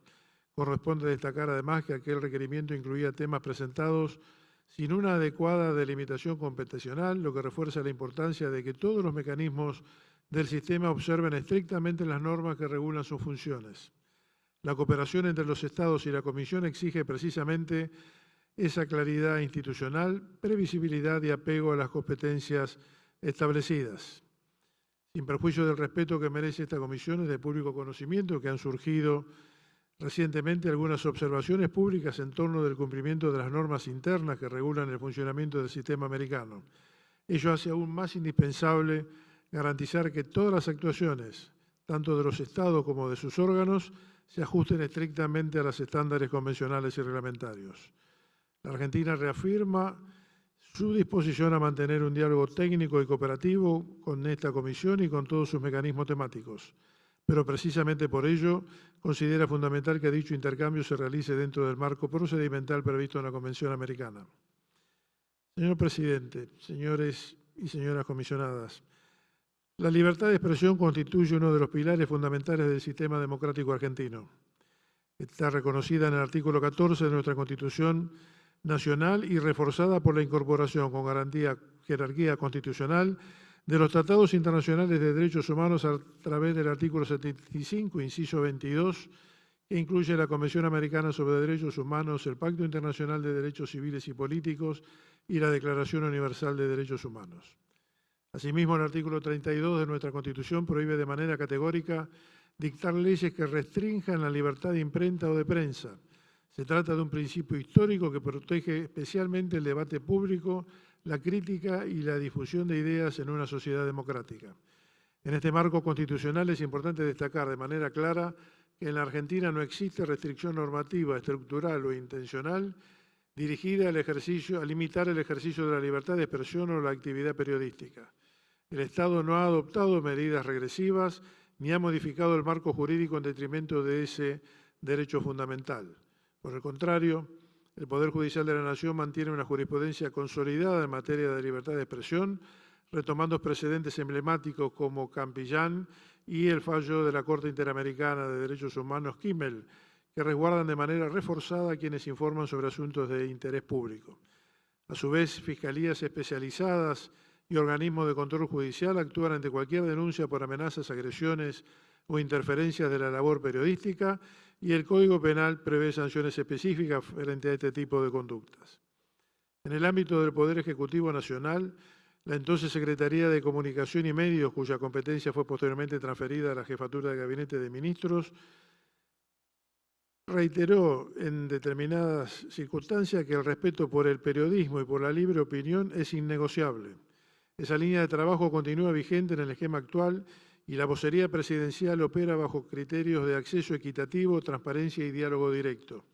Corresponde destacar además que aquel requerimiento incluía temas presentados sin una adecuada delimitación competencial, lo que refuerza la importancia de que todos los mecanismos del sistema observen estrictamente las normas que regulan sus funciones. La cooperación entre los Estados y la Comisión exige precisamente esa claridad institucional, previsibilidad y apego a las competencias establecidas. Sin perjuicio del respeto que merece esta comisión, es de público conocimiento que han surgido recientemente algunas observaciones públicas en torno del cumplimiento de las normas internas que regulan el funcionamiento del sistema americano. Ello hace aún más indispensable garantizar que todas las actuaciones, tanto de los Estados como de sus órganos, se ajusten estrictamente a los estándares convencionales y reglamentarios. La Argentina reafirma su disposición a mantener un diálogo técnico y cooperativo con esta comisión y con todos sus mecanismos temáticos, pero precisamente por ello considera fundamental que dicho intercambio se realice dentro del marco procedimental previsto en la Convención Americana. Señor Presidente, señores y señoras comisionadas, la libertad de expresión constituye uno de los pilares fundamentales del sistema democrático argentino. Está reconocida en el artículo 14 de nuestra Constitución Nacional y reforzada por la incorporación con jerarquía constitucional de los tratados internacionales de derechos humanos a través del artículo 75, inciso 22, que incluye la Convención Americana sobre Derechos Humanos, el Pacto Internacional de Derechos Civiles y Políticos y la Declaración Universal de Derechos Humanos. Asimismo, el artículo 32 de nuestra Constitución prohíbe de manera categórica dictar leyes que restrinjan la libertad de imprenta o de prensa. Se trata de un principio histórico que protege especialmente el debate público, la crítica y la difusión de ideas en una sociedad democrática. En este marco constitucional es importante destacar de manera clara que en la Argentina no existe restricción normativa, estructural o intencional dirigida a limitar el ejercicio de la libertad de expresión o la actividad periodística. El Estado no ha adoptado medidas regresivas ni ha modificado el marco jurídico en detrimento de ese derecho fundamental. Por el contrario, el Poder Judicial de la Nación mantiene una jurisprudencia consolidada en materia de libertad de expresión, retomando precedentes emblemáticos como Campillán y el fallo de la Corte Interamericana de Derechos Humanos, Kimmel, que resguardan de manera reforzada a quienes informan sobre asuntos de interés público. A su vez, fiscalías especializadas y organismos de control judicial actúan ante cualquier denuncia por amenazas, agresiones o interferencias de la labor periodística y el Código Penal prevé sanciones específicas frente a este tipo de conductas. En el ámbito del Poder Ejecutivo Nacional, la entonces Secretaría de Comunicación y Medios, cuya competencia fue posteriormente transferida a la Jefatura de Gabinete de Ministros, reiteró en determinadas circunstancias que el respeto por el periodismo y por la libre opinión es innegociable. Esa línea de trabajo continúa vigente en el esquema actual y la vocería presidencial opera bajo criterios de acceso equitativo, transparencia y diálogo directo.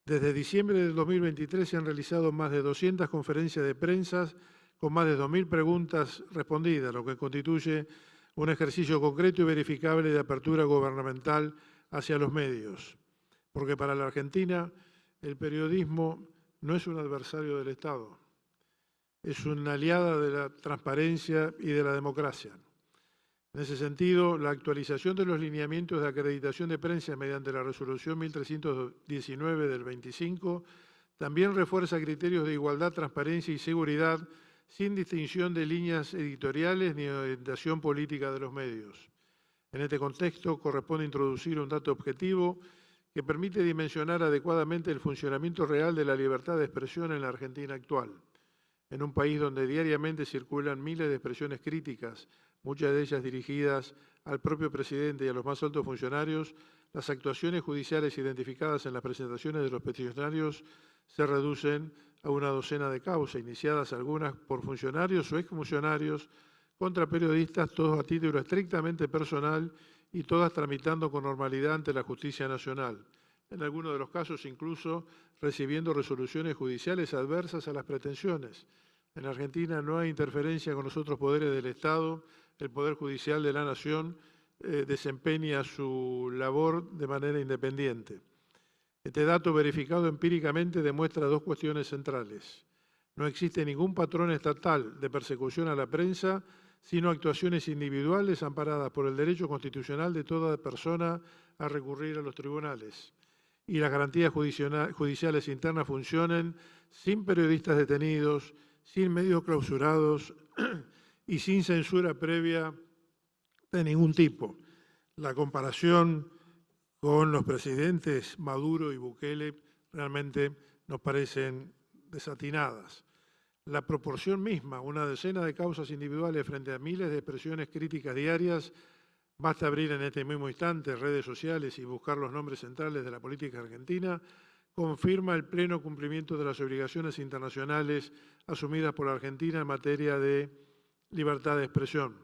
Desde diciembre del 2023 se han realizado más de 200 conferencias de prensa con más de 2.000 preguntas respondidas, lo que constituye un ejercicio concreto y verificable de apertura gubernamental hacia los medios. Porque para la Argentina el periodismo no es un adversario del Estado, es una aliada de la transparencia y de la democracia. En ese sentido, la actualización de los lineamientos de acreditación de prensa mediante la resolución 1319 del 25 también refuerza criterios de igualdad, transparencia y seguridad sin distinción de líneas editoriales ni orientación política de los medios. En este contexto, corresponde introducir un dato objetivo que permite dimensionar adecuadamente el funcionamiento real de la libertad de expresión en la Argentina actual. En un país donde diariamente circulan miles de expresiones críticas, muchas de ellas dirigidas al propio presidente y a los más altos funcionarios, las actuaciones judiciales identificadas en las presentaciones de los peticionarios se reducen a una docena de causas, iniciadas algunas por funcionarios o exfuncionarios contra periodistas, todos a título estrictamente personal y todas tramitando con normalidad ante la Justicia Nacional. En algunos de los casos incluso recibiendo resoluciones judiciales adversas a las pretensiones. En Argentina no hay interferencia con los otros poderes del Estado, el Poder Judicial de la Nación desempeña su labor de manera independiente. Este dato verificado empíricamente demuestra dos cuestiones centrales. No existe ningún patrón estatal de persecución a la prensa, sino actuaciones individuales amparadas por el derecho constitucional de toda persona a recurrir a los tribunales. Y las garantías judiciales internas funcionen sin periodistas detenidos, sin medios clausurados y sin censura previa de ningún tipo. La comparación con los presidentes Maduro y Bukele realmente nos parecen desatinadas. La proporción misma, una decena de causas individuales frente a miles de expresiones críticas diarias, basta abrir en este mismo instante redes sociales y buscar los nombres centrales de la política argentina, confirma el pleno cumplimiento de las obligaciones internacionales asumidas por la Argentina en materia de libertad de expresión.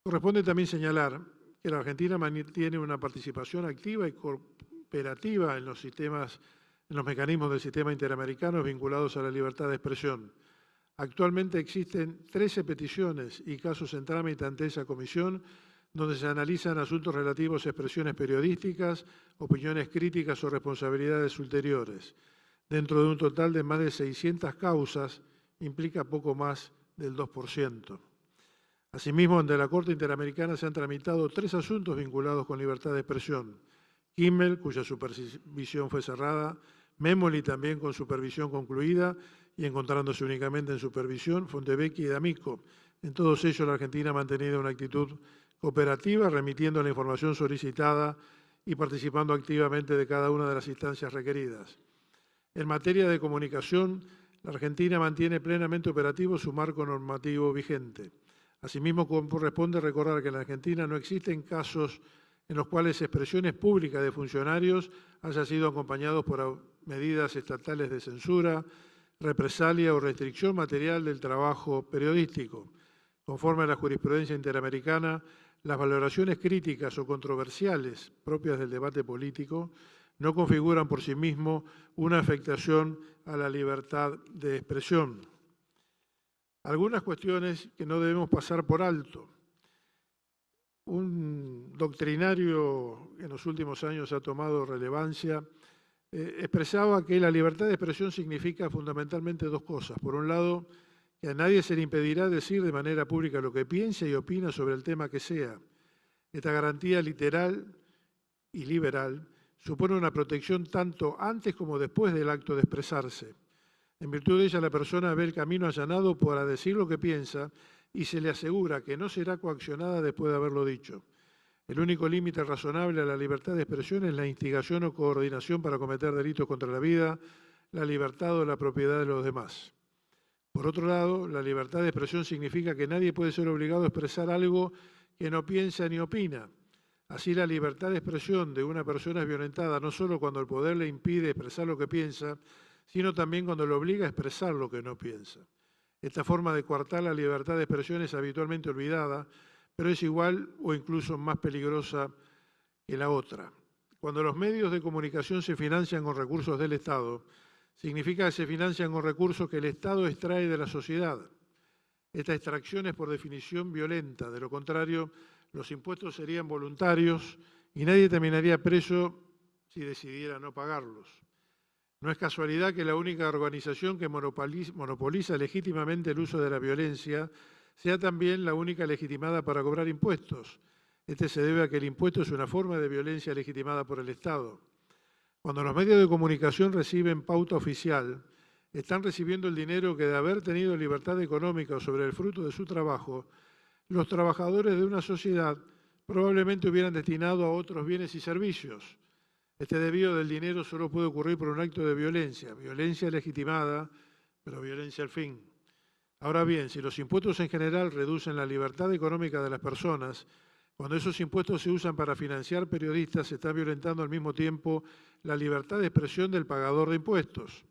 Corresponde también señalar que la Argentina mantiene una participación activa y cooperativa en los mecanismos del sistema interamericano vinculados a la libertad de expresión. Actualmente existen 13 peticiones y casos en trámite ante esa comisión, donde se analizan asuntos relativos a expresiones periodísticas, opiniones críticas o responsabilidades ulteriores. Dentro de un total de más de 600 causas, implica poco más del 2%. Asimismo, ante la Corte Interamericana se han tramitado 3 asuntos vinculados con libertad de expresión. Kimmel, cuya supervisión fue cerrada, Memoli también con supervisión concluida y encontrándose únicamente en supervisión, Fontevecchi y D'Amico. En todos ellos la Argentina ha mantenido una actitud cooperativa, remitiendo la información solicitada y participando activamente de cada una de las instancias requeridas. En materia de comunicación, la Argentina mantiene plenamente operativo su marco normativo vigente. Asimismo, corresponde recordar que en la Argentina no existen casos en los cuales expresiones públicas de funcionarios hayan sido acompañados por medidas estatales de censura, represalia o restricción material del trabajo periodístico. Conforme a la jurisprudencia interamericana, las valoraciones críticas o controversiales propias del debate político no configuran por sí mismos una afectación a la libertad de expresión. Algunas cuestiones que no debemos pasar por alto. Un doctrinario que en los últimos años ha tomado relevancia expresaba que la libertad de expresión significa fundamentalmente 2 cosas. Por un lado, que a nadie se le impedirá decir de manera pública lo que piensa y opina sobre el tema que sea. Esta garantía literal y liberal supone una protección tanto antes como después del acto de expresarse. En virtud de ella, la persona ve el camino allanado para decir lo que piensa y se le asegura que no será coaccionada después de haberlo dicho. El único límite razonable a la libertad de expresión es la instigación o coordinación para cometer delitos contra la vida, la libertad o la propiedad de los demás. Por otro lado, la libertad de expresión significa que nadie puede ser obligado a expresar algo que no piensa ni opina. Así, la libertad de expresión de una persona es violentada no solo cuando el poder le impide expresar lo que piensa, sino también cuando le obliga a expresar lo que no piensa. Esta forma de coartar la libertad de expresión es habitualmente olvidada, pero es igual o incluso más peligrosa que la otra. Cuando los medios de comunicación se financian con recursos del Estado, significa que se financian con recursos que el Estado extrae de la sociedad. Esta extracción es por definición violenta, de lo contrario, los impuestos serían voluntarios y nadie terminaría preso si decidiera no pagarlos. No es casualidad que la única organización que monopoliza legítimamente el uso de la violencia sea también la única legitimada para cobrar impuestos. Este se debe a que el impuesto es una forma de violencia legitimada por el Estado. Cuando los medios de comunicación reciben pauta oficial, están recibiendo el dinero que, de haber tenido libertad económica sobre el fruto de su trabajo, los trabajadores de una sociedad probablemente hubieran destinado a otros bienes y servicios. Este desvío del dinero solo puede ocurrir por un acto de violencia legitimada, pero violencia al fin. Ahora bien, si los impuestos en general reducen la libertad económica de las personas, cuando esos impuestos se usan para financiar periodistas, se está violentando al mismo tiempo la libertad de expresión del pagador de impuestos.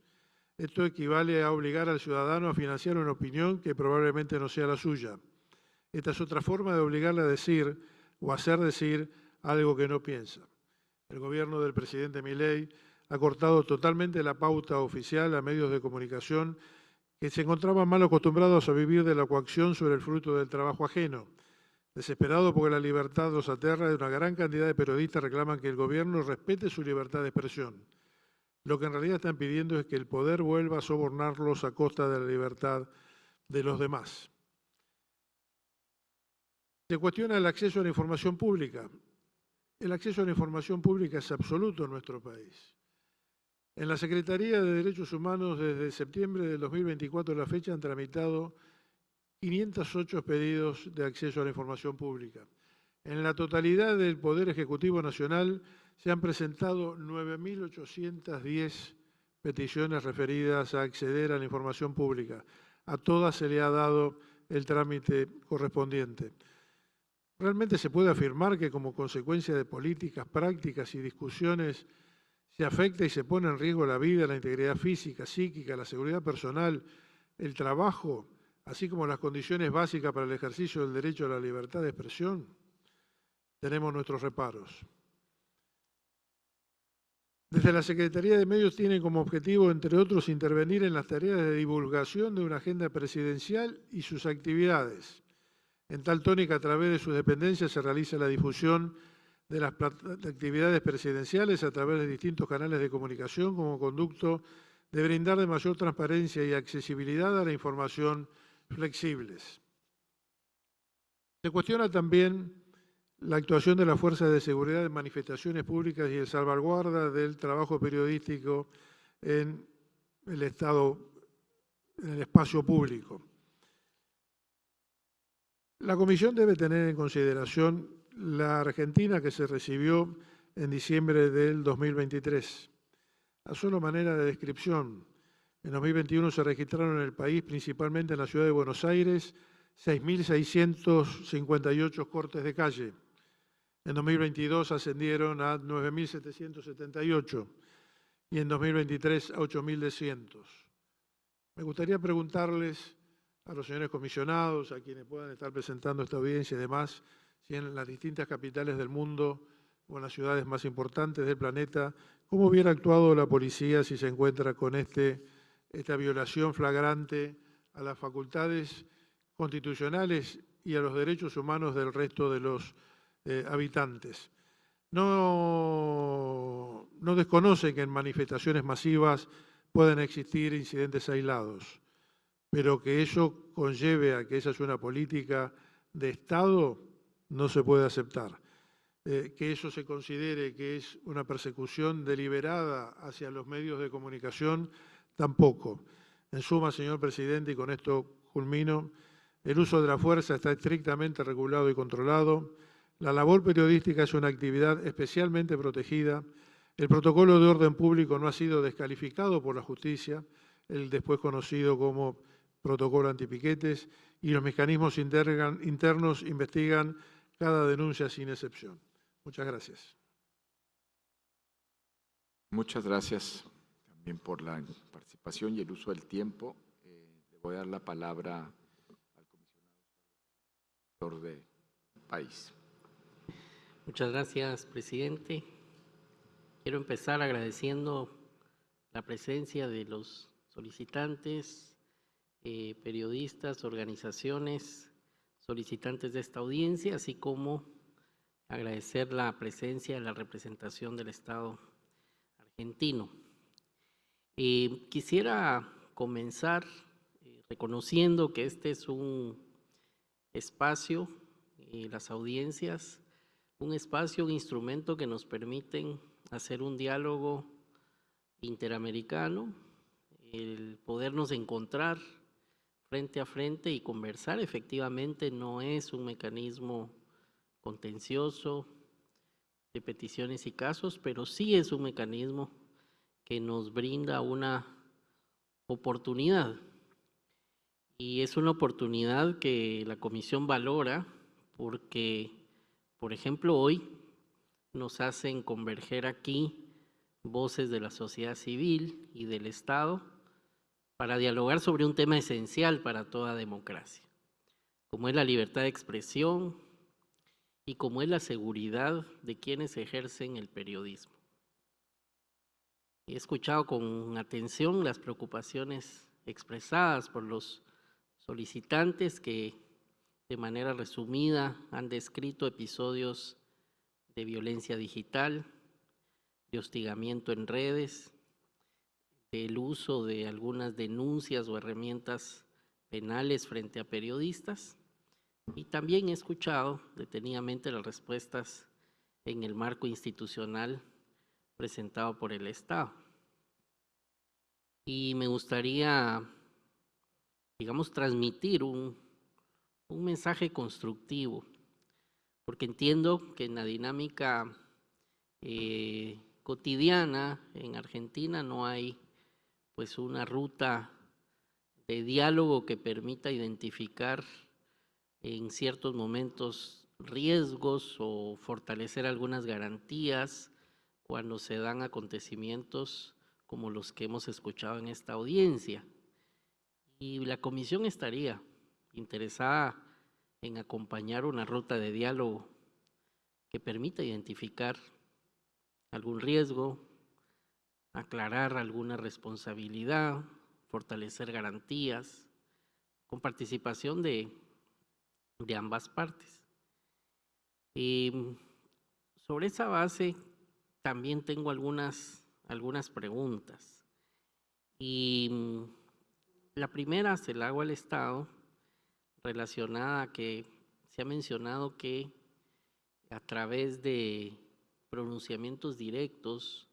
Esto equivale a obligar al ciudadano a financiar una opinión que probablemente no sea la suya. Esta es otra forma de obligarle a decir o hacer decir algo que no piensa. El gobierno del presidente Milei ha cortado totalmente la pauta oficial a medios de comunicación que se encontraban mal acostumbrados a vivir de la coacción sobre el fruto del trabajo ajeno. Desesperado porque la libertad los aterra, una gran cantidad de periodistas reclaman que el gobierno respete su libertad de expresión. Lo que en realidad están pidiendo es que el poder vuelva a sobornarlos a costa de la libertad de los demás. Se cuestiona el acceso a la información pública. El acceso a la información pública es absoluto en nuestro país. En la Secretaría de Derechos Humanos, desde septiembre del 2024 a la fecha, han tramitado 508 pedidos de acceso a la información pública. En la totalidad del Poder Ejecutivo Nacional se han presentado 9.810 peticiones referidas a acceder a la información pública. A todas se le ha dado el trámite correspondiente. ¿Realmente se puede afirmar que como consecuencia de políticas, prácticas y discusiones se afecta y se pone en riesgo la vida, la integridad física, psíquica, la seguridad personal, el trabajo así como las condiciones básicas para el ejercicio del derecho a la libertad de expresión, tenemos nuestros reparos. Desde la Secretaría de Medios tiene como objetivo, entre otros, intervenir en las tareas de divulgación de una agenda presidencial y sus actividades. En tal tónica, a través de sus dependencias se realiza la difusión de las actividades presidenciales a través de distintos canales de comunicación como conducto de brindar de mayor transparencia y accesibilidad a la información flexibles. Se cuestiona también la actuación de las fuerzas de seguridad en manifestaciones públicas y el salvaguarda del trabajo periodístico en el Estado, en el espacio público. La Comisión debe tener en consideración la Argentina que se recibió en diciembre del 2023. A solo manera de descripción, en 2021 se registraron en el país, principalmente en la ciudad de Buenos Aires, 6.658 cortes de calle. En 2022 ascendieron a 9.778 y en 2023 a 8.200. Me gustaría preguntarles a los señores comisionados, a quienes puedan estar presentando esta audiencia y demás, si en las distintas capitales del mundo o en las ciudades más importantes del planeta, cómo hubiera actuado la policía si se encuentra con esta violación flagrante a las facultades constitucionales y a los derechos humanos del resto de los habitantes. No desconoce que en manifestaciones masivas pueden existir incidentes aislados, pero que eso conlleve a que esa es una política de Estado no se puede aceptar. Que eso se considere que es una persecución deliberada hacia los medios de comunicación, tampoco. En suma, señor presidente, y con esto culmino, el uso de la fuerza está estrictamente regulado y controlado. La labor periodística es una actividad especialmente protegida. El protocolo de orden público no ha sido descalificado por la justicia, el después conocido como protocolo antipiquetes, y los mecanismos internos investigan cada denuncia sin excepción. Muchas gracias. Muchas gracias también por la participación y el uso del tiempo. Le voy a dar la palabra al comisionado de país. Muchas gracias, presidente. Quiero empezar agradeciendo la presencia de los solicitantes, periodistas, organizaciones, solicitantes de esta audiencia, así como agradecer la presencia de la representación del Estado argentino. Quisiera comenzar reconociendo que este es un espacio, las audiencias, un espacio, un instrumento que nos permiten hacer un diálogo interamericano, el podernos encontrar frente a frente y conversar efectivamente no es un mecanismo contencioso de peticiones y casos, pero sí es un mecanismo que nos brinda una oportunidad. Y es una oportunidad que la Comisión valora porque, por ejemplo, hoy nos hacen converger aquí voces de la sociedad civil y del Estado para dialogar sobre un tema esencial para toda democracia, como es la libertad de expresión y como es la seguridad de quienes ejercen el periodismo. He escuchado con atención las preocupaciones expresadas por los solicitantes que de manera resumida han descrito episodios de violencia digital, de hostigamiento en redes, del uso de algunas denuncias o herramientas penales frente a periodistas, y también he escuchado detenidamente las respuestas en el marco institucional presentado por el Estado. Y me gustaría, digamos, transmitir un mensaje constructivo, porque entiendo que en la dinámica cotidiana en Argentina no hay pues una ruta de diálogo que permita identificar en ciertos momentos riesgos o fortalecer algunas garantías cuando se dan acontecimientos como los que hemos escuchado en esta audiencia. Y la Comisión estaría interesada en acompañar una ruta de diálogo que permita identificar algún riesgo, aclarar alguna responsabilidad, fortalecer garantías, con participación de ambas partes. Sobre esa base también tengo algunas preguntas. Y la primera se la hago al Estado, relacionada a que se ha mencionado que a través de pronunciamientos directos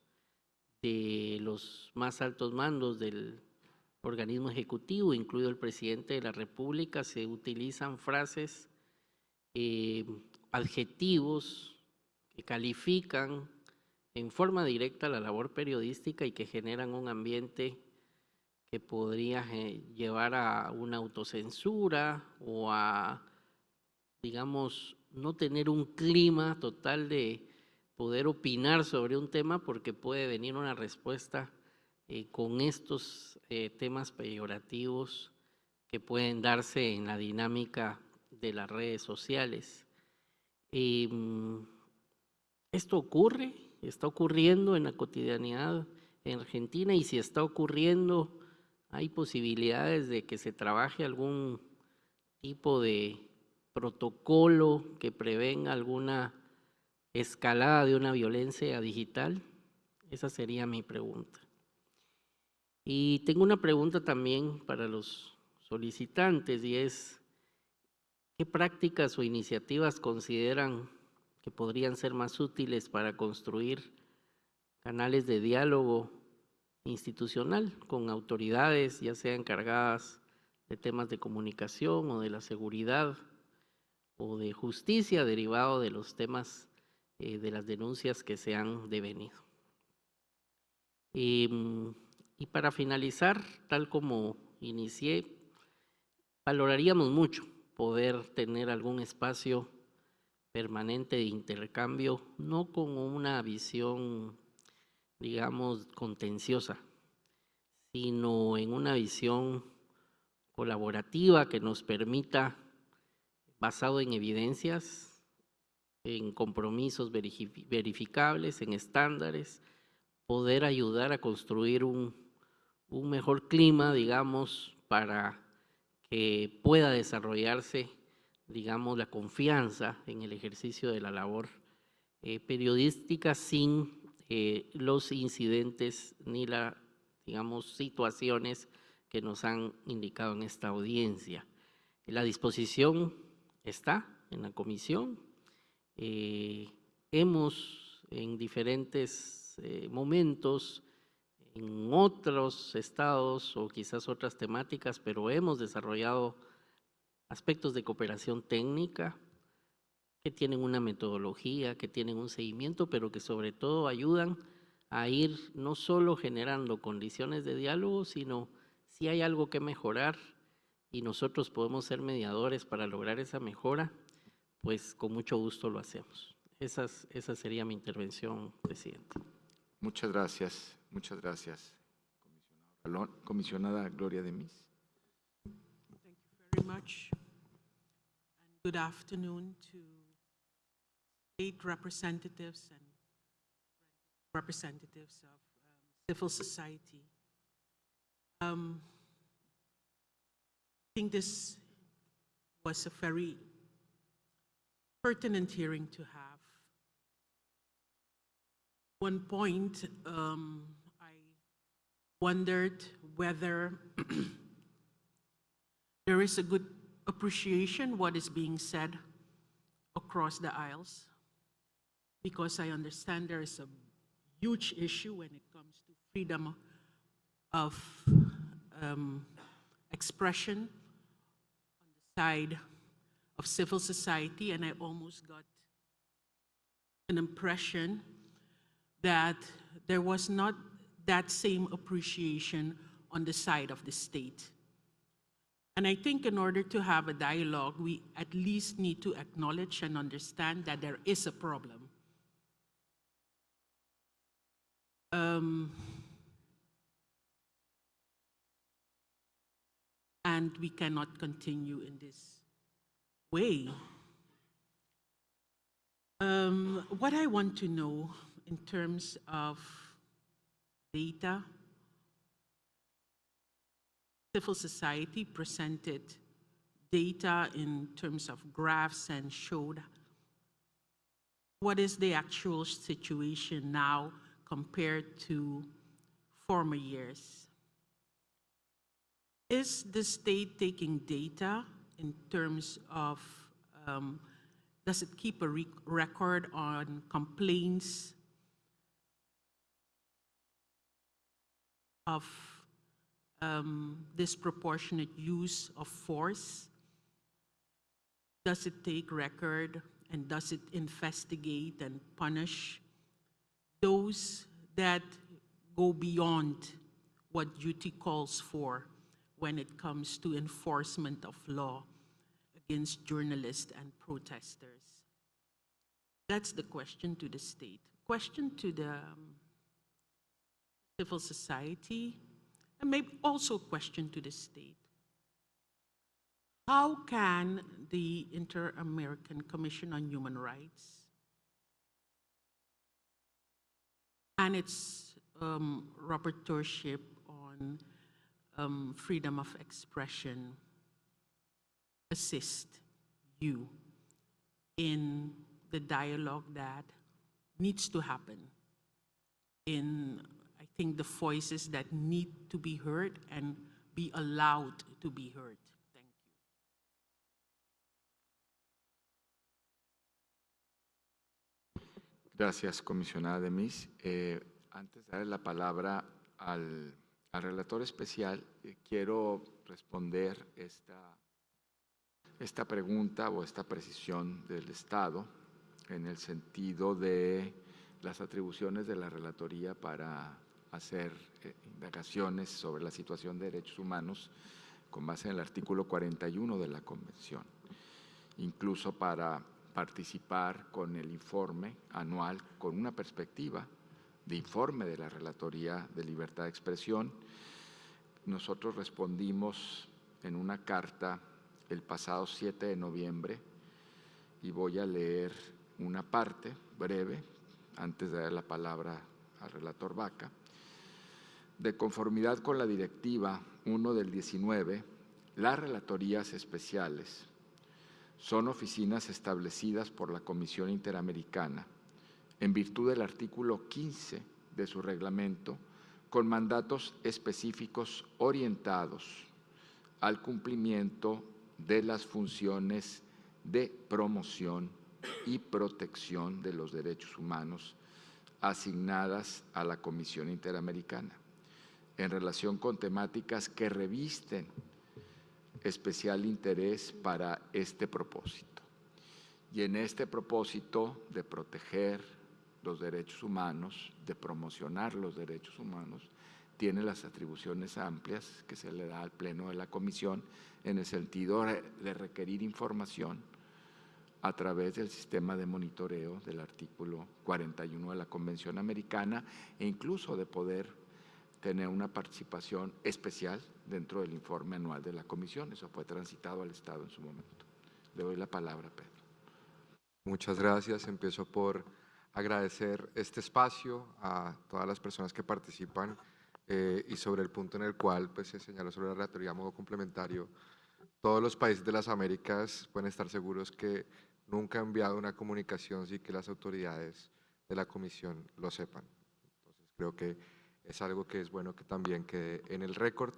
de los más altos mandos del organismo ejecutivo, incluido el presidente de la República, se utilizan frases, adjetivos que califican en forma directa la labor periodística y que generan un ambiente que podría llevar a una autocensura o a, digamos, no tener un clima total de poder opinar sobre un tema, porque puede venir una respuesta con estos temas peyorativos que pueden darse en la dinámica de las redes sociales. Esto ocurre, está ocurriendo en la cotidianidad en Argentina, y si está ocurriendo, hay posibilidades de que se trabaje algún tipo de protocolo que prevenga alguna escalada de una violencia digital. Esa sería mi pregunta. Y tengo una pregunta también para los solicitantes, y es: ¿qué prácticas o iniciativas consideran que podrían ser más útiles para construir canales de diálogo institucional con autoridades, ya sea encargadas de temas de comunicación o de la seguridad o de justicia, derivado de los temas de las denuncias que se han devenido? Y para finalizar, tal como inicié, valoraríamos mucho poder tener algún espacio permanente de intercambio, no con una visión, digamos, contenciosa, sino en una visión colaborativa que nos permita, basado en evidencias, en compromisos verificables, en estándares, poder ayudar a construir un mejor clima, digamos, para que pueda desarrollarse, digamos, la confianza en el ejercicio de la labor periodística sin los incidentes ni digamos, situaciones que nos han indicado en esta audiencia. La disposición está en la comisión. Hemos en diferentes momentos, en otros estados o quizás otras temáticas, pero hemos desarrollado aspectos de cooperación técnica que tienen una metodología, que tienen un seguimiento, pero que sobre todo ayudan a ir no solo generando condiciones de diálogo, sino si hay algo que mejorar y nosotros podemos ser mediadores para lograr esa mejora, pues con mucho gusto lo hacemos. Esa sería mi intervención, presidente. Muchas gracias, muchas gracias. Comisionada Gloria Demis. Thank you very much. And good afternoon to state representatives and representatives of civil society. I think this was a very pertinent hearing to have. One point, I wondered whether there is a good appreciation what is being said across the aisles, because I understand there is a huge issue when it comes to freedom of expression on the side of civil society, and I almost got an impression that there was not that same appreciation on the side of the state. And I think in order to have a dialogue, we at least need to acknowledge and understand that there is a problem. and we cannot continue in this way. What I want to know in terms of data, civil society presented data in terms of graphs and showed what is the actual situation now compared to former years. Is the state taking data in terms of, does it keep a record on complaints of disproportionate use of force? Does it take record and does it investigate and punish those that go beyond what duty calls for when it comes to enforcement of law against journalists and protesters? That's the question to the state. Question to the civil society, and maybe also a question to the state. How can the Inter-American Commission on Human Rights and its rapporteurship on freedom of expression assist you in the dialogue that needs to happen, in, I think, the voices that need to be heard and be allowed to be heard? Gracias, comisionada Demis. Antes de darle la palabra al relator especial, quiero responder esta pregunta o esta precisión del Estado en el sentido de las atribuciones de la Relatoría para hacer indagaciones sobre la situación de derechos humanos con base en el artículo 41 de la Convención, incluso para participar con el informe anual con una perspectiva de informe de la Relatoría de Libertad de Expresión. Nosotros respondimos en una carta el pasado 7 de noviembre y voy a leer una parte breve antes de dar la palabra al relator Baca. De conformidad con la Directiva 1 del 19, las relatorías especiales son oficinas establecidas por la Comisión Interamericana en virtud del artículo 15 de su reglamento, con mandatos específicos orientados al cumplimiento de las funciones de promoción y protección de los derechos humanos asignadas a la Comisión Interamericana, en relación con temáticas que revisten especial interés para este propósito. Y en este propósito de proteger los derechos humanos, de promocionar los derechos humanos, tiene las atribuciones amplias que se le da al Pleno de la Comisión en el sentido de requerir información a través del sistema de monitoreo del artículo 41 de la Convención Americana e incluso de poder tener una participación especial dentro del informe anual de la Comisión. Eso fue transitado al Estado en su momento. Le doy la palabra, Pedro. Muchas gracias. Empiezo por agradecer este espacio a todas las personas que participan y sobre el punto en el cual pues, se señaló sobre la relatoría a modo complementario. Todos los países de las Américas pueden estar seguros que nunca he enviado una comunicación sin que las autoridades de la Comisión lo sepan. Entonces creo que es algo que es bueno que también quede en el récord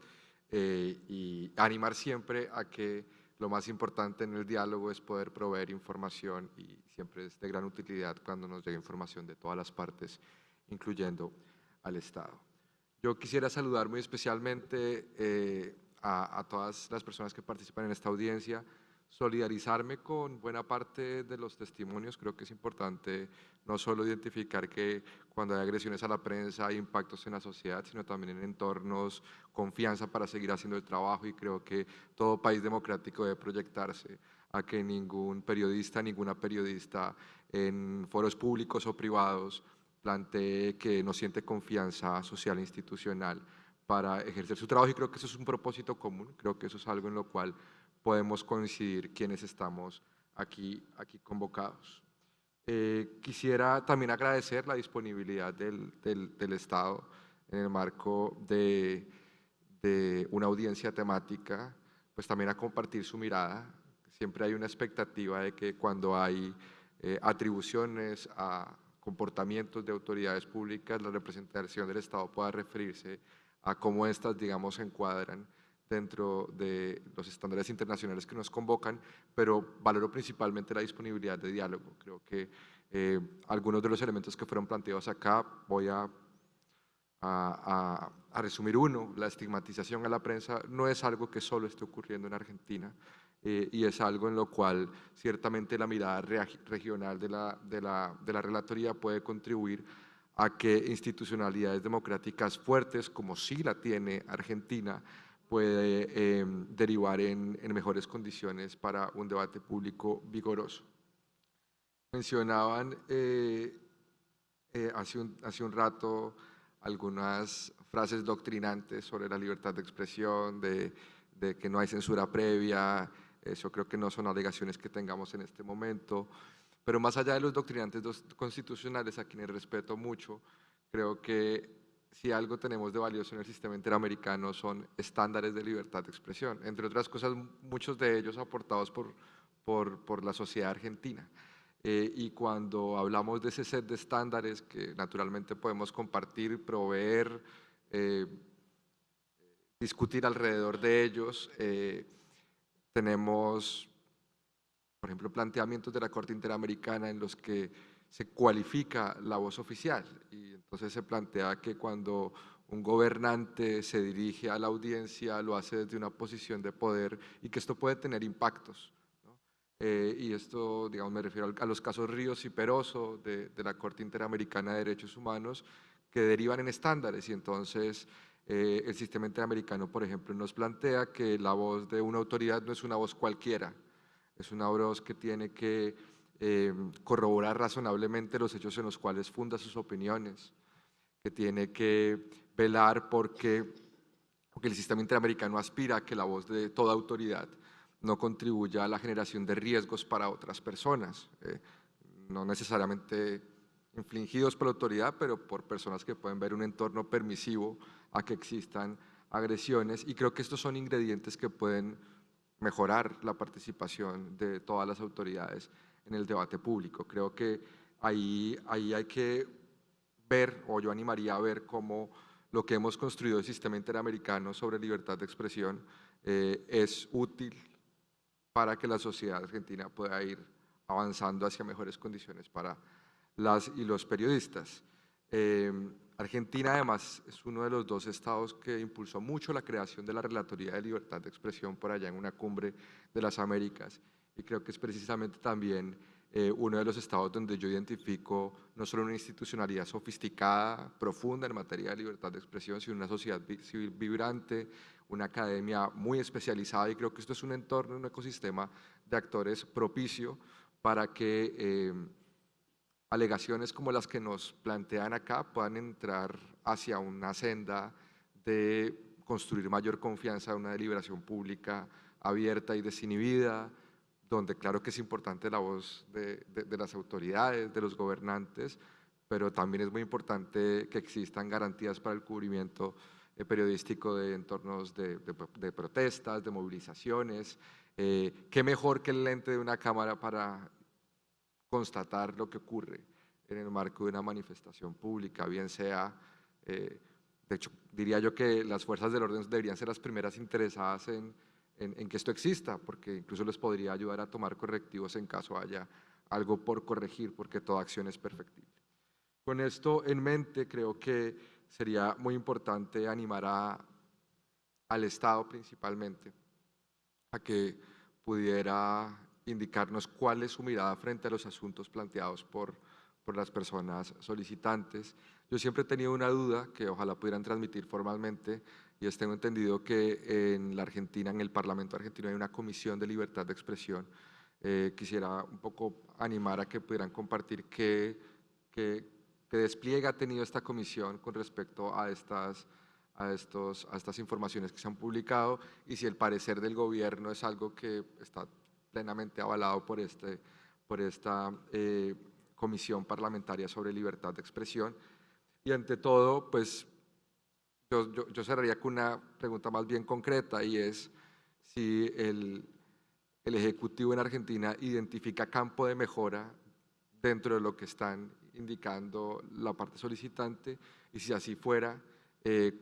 y animar siempre a que lo más importante en el diálogo es poder proveer información y siempre es de gran utilidad cuando nos llega información de todas las partes, incluyendo al Estado. Yo quisiera saludar muy especialmente a todas las personas que participan en esta audiencia, solidarizarme con buena parte de los testimonios. Creo que es importante no solo identificar que cuando hay agresiones a la prensa hay impactos en la sociedad, sino también en entornos, confianza para seguir haciendo el trabajo, y creo que todo país democrático debe proyectarse a que ningún periodista, ninguna periodista en foros públicos o privados plantee que no siente confianza social e institucional para ejercer su trabajo, y creo que eso es un propósito común, creo que eso es algo en lo cual podemos coincidir quienes estamos aquí convocados. Quisiera también agradecer la disponibilidad del Estado en el marco de una audiencia temática, pues también a compartir su mirada. Siempre hay una expectativa de que cuando hay atribuciones a comportamientos de autoridades públicas, la representación del Estado pueda referirse a cómo estas, digamos, se encuadran dentro de los estándares internacionales que nos convocan, pero valoro principalmente la disponibilidad de diálogo. Creo que algunos de los elementos que fueron planteados acá, voy a resumir uno: la estigmatización a la prensa no es algo que solo esté ocurriendo en Argentina, y es algo en lo cual ciertamente la mirada regional de la relatoría puede contribuir a que institucionalidades democráticas fuertes, como sí la tiene Argentina, puede derivar en mejores condiciones para un debate público vigoroso. Mencionaban hace un rato algunas frases doctrinantes sobre la libertad de expresión, de que no hay censura previa. Eso creo que no son alegaciones que tengamos en este momento. Pero más allá de los doctrinantes constitucionales, a quienes respeto mucho, creo que si algo tenemos de valioso en el sistema interamericano son estándares de libertad de expresión, entre otras cosas, muchos de ellos aportados por la sociedad argentina. Y cuando hablamos de ese set de estándares que naturalmente podemos compartir, proveer, discutir alrededor de ellos, tenemos, por ejemplo, planteamientos de la Corte Interamericana en los que se cualifica la voz oficial, y entonces se plantea que cuando un gobernante se dirige a la audiencia lo hace desde una posición de poder y que esto puede tener impactos, ¿no? Y esto, digamos, me refiero a los casos Ríos y Peroso de la Corte Interamericana de Derechos Humanos, que derivan en estándares, y entonces el sistema interamericano, por ejemplo, nos plantea que la voz de una autoridad no es una voz cualquiera, es una voz que tiene que corroborar razonablemente los hechos en los cuales funda sus opiniones, que tiene que velar porque el sistema interamericano aspira a que la voz de toda autoridad no contribuya a la generación de riesgos para otras personas, no necesariamente infligidos por la autoridad, pero por personas que pueden ver un entorno permisivo a que existan agresiones, y creo que estos son ingredientes que pueden mejorar la participación de todas las autoridades en el debate público. Creo que ahí hay que ver, o yo animaría a ver, cómo lo que hemos construido el sistema interamericano sobre libertad de expresión es útil para que la sociedad argentina pueda ir avanzando hacia mejores condiciones para las y los periodistas. Argentina, además, es uno de los 2 estados que impulsó mucho la creación de la Relatoría de Libertad de Expresión por allá en una cumbre de las Américas, y creo que es precisamente también uno de los estados donde yo identifico no solo una institucionalidad sofisticada, profunda en materia de libertad de expresión, sino una sociedad civil vibrante, una academia muy especializada, y creo que esto es un entorno, un ecosistema de actores propicio para que alegaciones como las que nos plantean acá puedan entrar hacia una senda de construir mayor confianza en una deliberación pública abierta y desinhibida, donde claro que es importante la voz de las autoridades, de los gobernantes, pero también es muy importante que existan garantías para el cubrimiento periodístico de entornos de protestas, de movilizaciones. ¿Qué mejor que el lente de una cámara para constatar lo que ocurre en el marco de una manifestación pública, bien sea, de hecho, diría yo que las fuerzas del orden deberían ser las primeras interesadas en que esto exista, porque incluso les podría ayudar a tomar correctivos en caso haya algo por corregir, porque toda acción es perfectible. Con esto en mente, creo que sería muy importante animar al Estado principalmente a que pudiera indicarnos cuál es su mirada frente a los asuntos planteados por las personas solicitantes. Yo siempre he tenido una duda que ojalá pudieran transmitir formalmente, y es, tengo entendido que en la Argentina, en el Parlamento argentino, hay una comisión de libertad de expresión. Quisiera un poco animar a que pudieran compartir qué despliegue ha tenido esta comisión con respecto a estas a estas informaciones que se han publicado y si el parecer del gobierno es algo que está plenamente avalado por esta Comisión Parlamentaria sobre Libertad de Expresión. Y ante todo, pues yo cerraría con una pregunta más bien concreta, y es si el Ejecutivo en Argentina identifica campo de mejora dentro de lo que están indicando la parte solicitante, y si así fuera,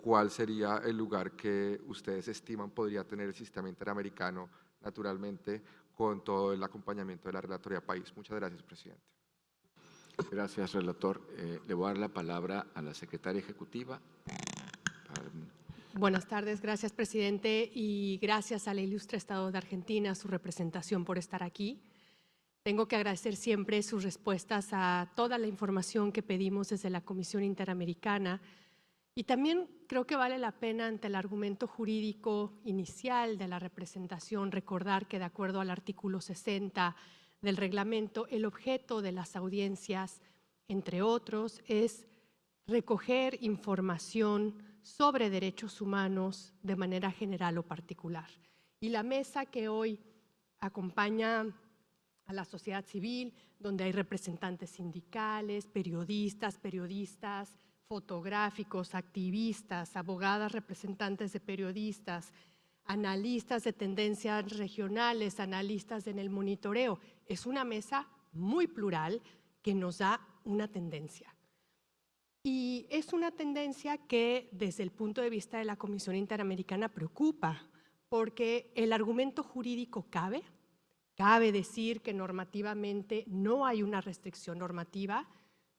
¿cuál sería el lugar que ustedes estiman podría tener el sistema interamericano, naturalmente, con todo el acompañamiento de la Relatoría País? Muchas gracias, presidente. Gracias, relator. Le voy a dar la palabra a la secretaria ejecutiva. Buenas tardes, gracias, presidente, y gracias al ilustre Estado de Argentina, su representación, por estar aquí. Tengo que agradecer siempre sus respuestas a toda la información que pedimos desde la Comisión Interamericana, y también creo que vale la pena, ante el argumento jurídico inicial de la representación, recordar que de acuerdo al artículo 60 del reglamento, el objeto de las audiencias, entre otros, es recoger información sobre derechos humanos de manera general o particular. Y la mesa que hoy acompaña a la sociedad civil, donde hay representantes sindicales, periodistas, fotográficos, activistas, abogadas representantes de periodistas, analistas de tendencias regionales, analistas en el monitoreo. Es una mesa muy plural que nos da una tendencia. Y es una tendencia que desde el punto de vista de la Comisión Interamericana preocupa, porque el argumento jurídico cabe decir que normativamente no hay una restricción normativa,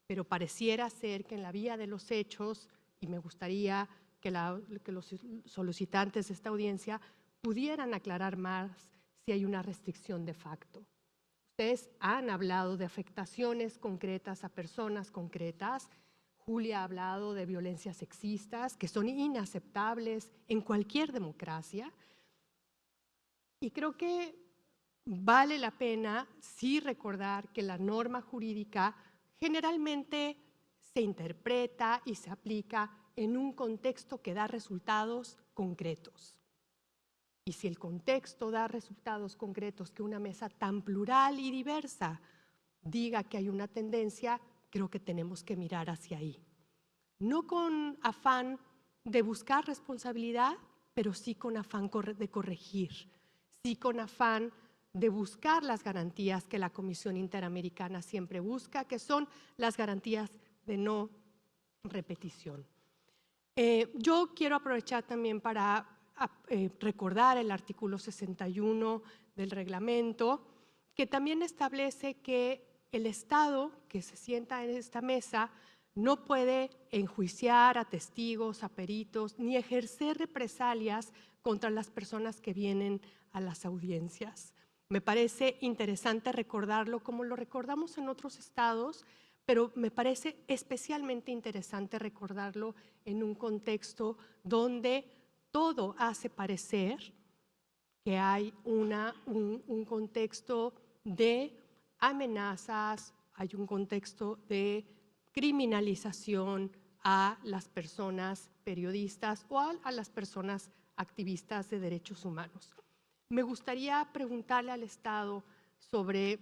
pero pareciera ser que en la vía de los hechos, y me gustaría que los solicitantes de esta audiencia pudieran aclarar más si hay una restricción de facto. Ustedes han hablado de afectaciones concretas a personas concretas. Julia ha hablado de violencias sexistas que son inaceptables en cualquier democracia. Y creo que vale la pena sí recordar que la norma jurídica generalmente se interpreta y se aplica en un contexto que da resultados concretos. Y si el contexto da resultados concretos, que una mesa tan plural y diversa diga que hay una tendencia, creo que tenemos que mirar hacia ahí. No con afán de buscar responsabilidad, pero sí con afán de corregir, sí con afán de buscar las garantías que la Comisión Interamericana siempre busca, que son las garantías de no repetición. Yo quiero aprovechar también para recordar el artículo 61 del reglamento, que también establece que el Estado que se sienta en esta mesa no puede enjuiciar a testigos, a peritos, ni ejercer represalias contra las personas que vienen a las audiencias. Me parece interesante recordarlo como lo recordamos en otros estados, pero me parece especialmente interesante recordarlo en un contexto donde todo hace parecer que hay un contexto de amenazas, hay un contexto de criminalización a las personas periodistas o a las personas activistas de derechos humanos. Me gustaría preguntarle al Estado sobre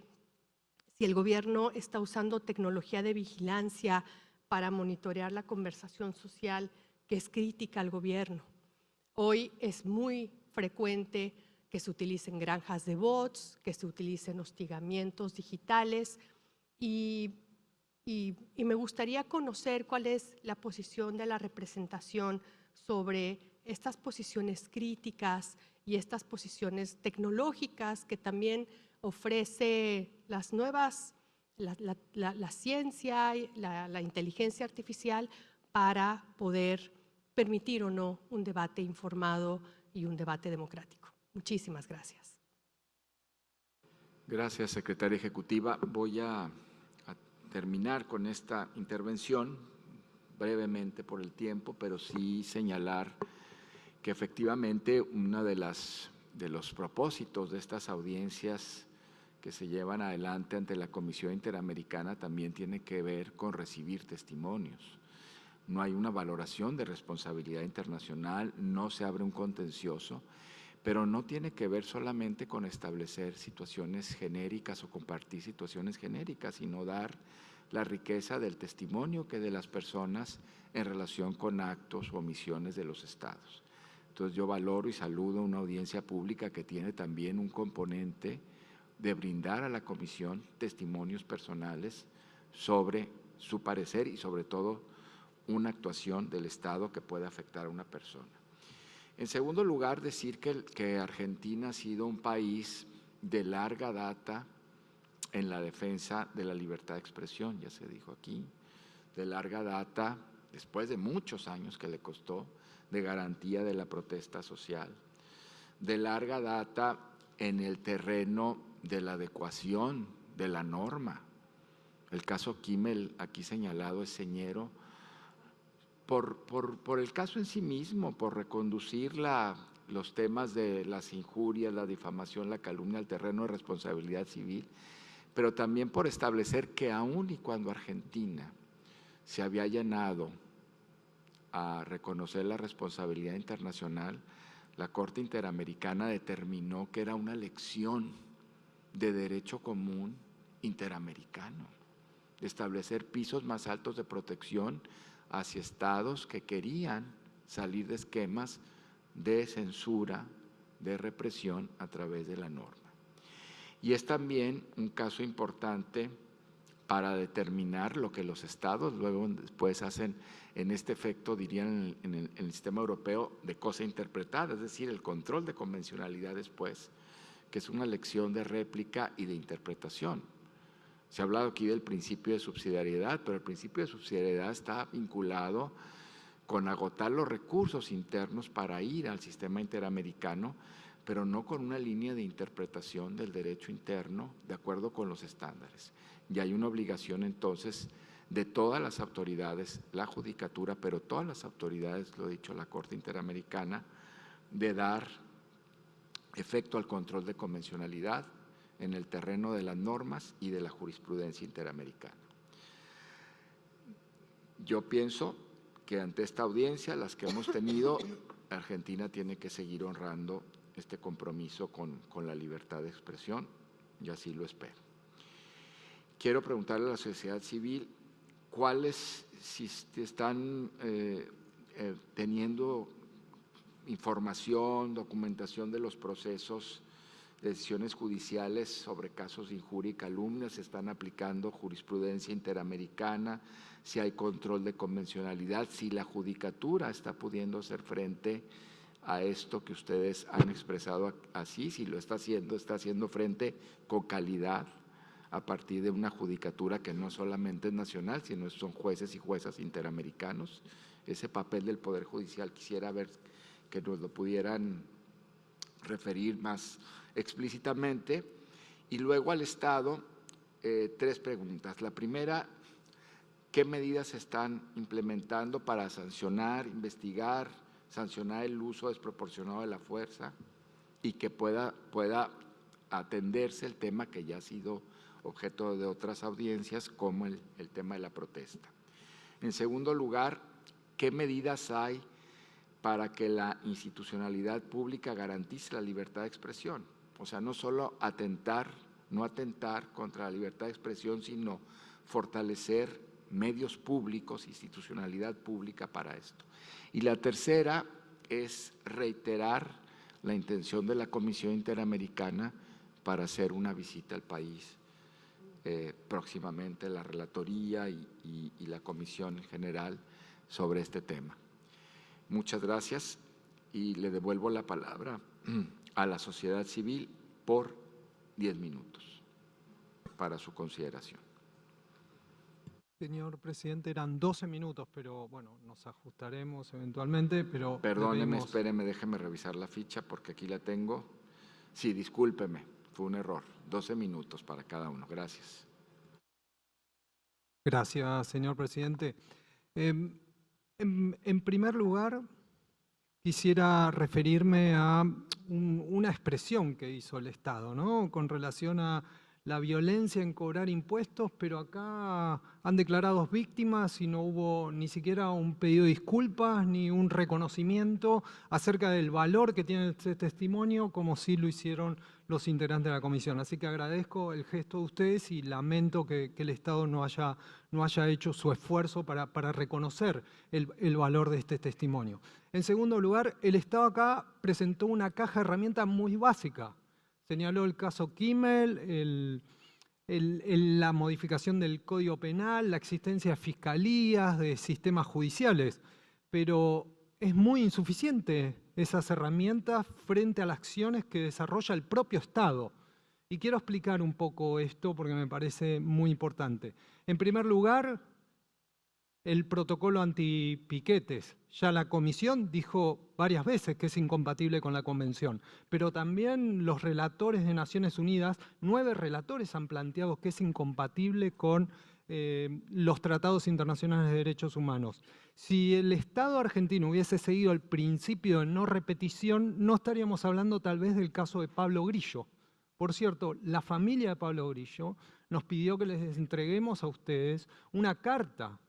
si el gobierno está usando tecnología de vigilancia para monitorear la conversación social que es crítica al gobierno. Hoy es muy frecuente que se utilicen granjas de bots, que se utilicen hostigamientos digitales y me gustaría conocer cuál es la posición de la representación sobre estas posiciones críticas y estas posiciones tecnológicas que también ofrece las nuevas, la ciencia, la inteligencia artificial para poder permitir o no un debate informado y un debate democrático. Muchísimas gracias. Gracias, secretaria ejecutiva. Voy a terminar con esta intervención brevemente por el tiempo, pero sí señalar que efectivamente uno de los propósitos de estas audiencias que se llevan adelante ante la Comisión Interamericana también tiene que ver con recibir testimonios. no hay una valoración de responsabilidad internacional, no se abre un contencioso, pero no tiene que ver solamente con establecer situaciones genéricas o compartir situaciones genéricas, sino dar la riqueza del testimonio que de las personas en relación con actos o omisiones de los estados. Entonces yo valoro y saludo una audiencia pública que tiene también un componente de brindar a la comisión testimonios personales sobre su parecer y sobre todo una actuación del Estado que pueda afectar a una persona. En segundo lugar, decir que Argentina ha sido un país de larga data en la defensa de la libertad de expresión, ya se dijo aquí, de larga data, después de muchos años que le costó, de garantía de la protesta social, de larga data en el terreno de la adecuación de la norma. El caso Kimmel, aquí señalado, es señero por el caso en sí mismo, por reconducir los temas de las injurias, la difamación, la calumnia al terreno de responsabilidad civil, pero también por establecer que aun y cuando Argentina se había allanado a reconocer la responsabilidad internacional, la Corte Interamericana determinó que era una lección de derecho común interamericano, de establecer pisos más altos de protección hacia estados que querían salir de esquemas de censura, de represión a través de la norma. Y es también un caso importante para determinar lo que los estados luego después hacen en este efecto, dirían en el sistema europeo, de cosa interpretada, es decir, el control de convencionalidad después, que es una lección de réplica y de interpretación. Se ha hablado aquí del principio de subsidiariedad, pero el principio de subsidiariedad está vinculado con agotar los recursos internos para ir al sistema interamericano, pero no con una línea de interpretación del derecho interno de acuerdo con los estándares. Y hay una obligación entonces de todas las autoridades, la judicatura, pero todas las autoridades, lo ha dicho la Corte Interamericana, de dar efecto al control de convencionalidad en el terreno de las normas y de la jurisprudencia interamericana. Yo pienso que ante esta audiencia, las que hemos tenido, Argentina tiene que seguir honrando este compromiso con la libertad de expresión, y así lo espero. Quiero preguntarle a la sociedad civil cuáles, si están teniendo información, documentación de los procesos, decisiones judiciales sobre casos de injuria y calumnia, se están aplicando jurisprudencia interamericana, si hay control de convencionalidad, si la judicatura está pudiendo hacer frente a esto que ustedes han expresado así, si lo está haciendo frente con calidad a partir de una judicatura que no solamente es nacional, sino son jueces y juezas interamericanos. Ese papel del Poder Judicial quisiera ver que nos lo pudieran referir más explícitamente. Y luego al Estado, tres preguntas. La primera, ¿qué medidas se están implementando para sancionar, investigar, sancionar el uso desproporcionado de la fuerza y que pueda atenderse el tema que ya ha sido objeto de otras audiencias, como el tema de la protesta? En segundo lugar, ¿qué medidas hay para que la institucionalidad pública garantice la libertad de expresión? O sea, no solo no atentar contra la libertad de expresión, sino fortalecer medios públicos, institucionalidad pública para esto. Y la tercera es reiterar la intención de la Comisión Interamericana para hacer una visita al país próximamente, la relatoría y la comisión en general sobre este tema. Muchas gracias y le devuelvo la palabra a la sociedad civil por 10 minutos para su consideración. Señor presidente, eran 12 minutos, pero bueno, nos ajustaremos eventualmente, pero… Perdóneme, espéreme, déjeme revisar la ficha porque aquí la tengo. Sí, discúlpeme, fue un error. 12 minutos para cada uno. Gracias. Gracias, señor presidente. En primer lugar, quisiera referirme a una expresión que hizo el Estado, ¿no?, con relación a la violencia en cobrar impuestos, pero acá han declarado víctimas y no hubo ni siquiera un pedido de disculpas ni un reconocimiento acerca del valor que tiene este testimonio, como sí lo hicieron los integrantes de la comisión. Así que agradezco el gesto de ustedes y lamento que el Estado no haya hecho su esfuerzo para reconocer el valor de este testimonio. En segundo lugar, el Estado acá presentó una caja de herramientas muy básica. Señaló el caso Kimmel, la modificación del Código Penal, la existencia de fiscalías, de sistemas judiciales, pero es muy insuficiente esas herramientas frente a las acciones que desarrolla el propio Estado. Y quiero explicar un poco esto porque me parece muy importante. En primer lugar, el protocolo antipiquetes. Ya la Comisión dijo varias veces que es incompatible con la Convención, pero también los relatores de Naciones Unidas, 9 relatores han planteado que es incompatible con los tratados internacionales de derechos humanos. Si el Estado argentino hubiese seguido el principio de no repetición, no estaríamos hablando tal vez del caso de Pablo Grillo. Por cierto, la familia de Pablo Grillo nos pidió que les entreguemos a ustedes una carta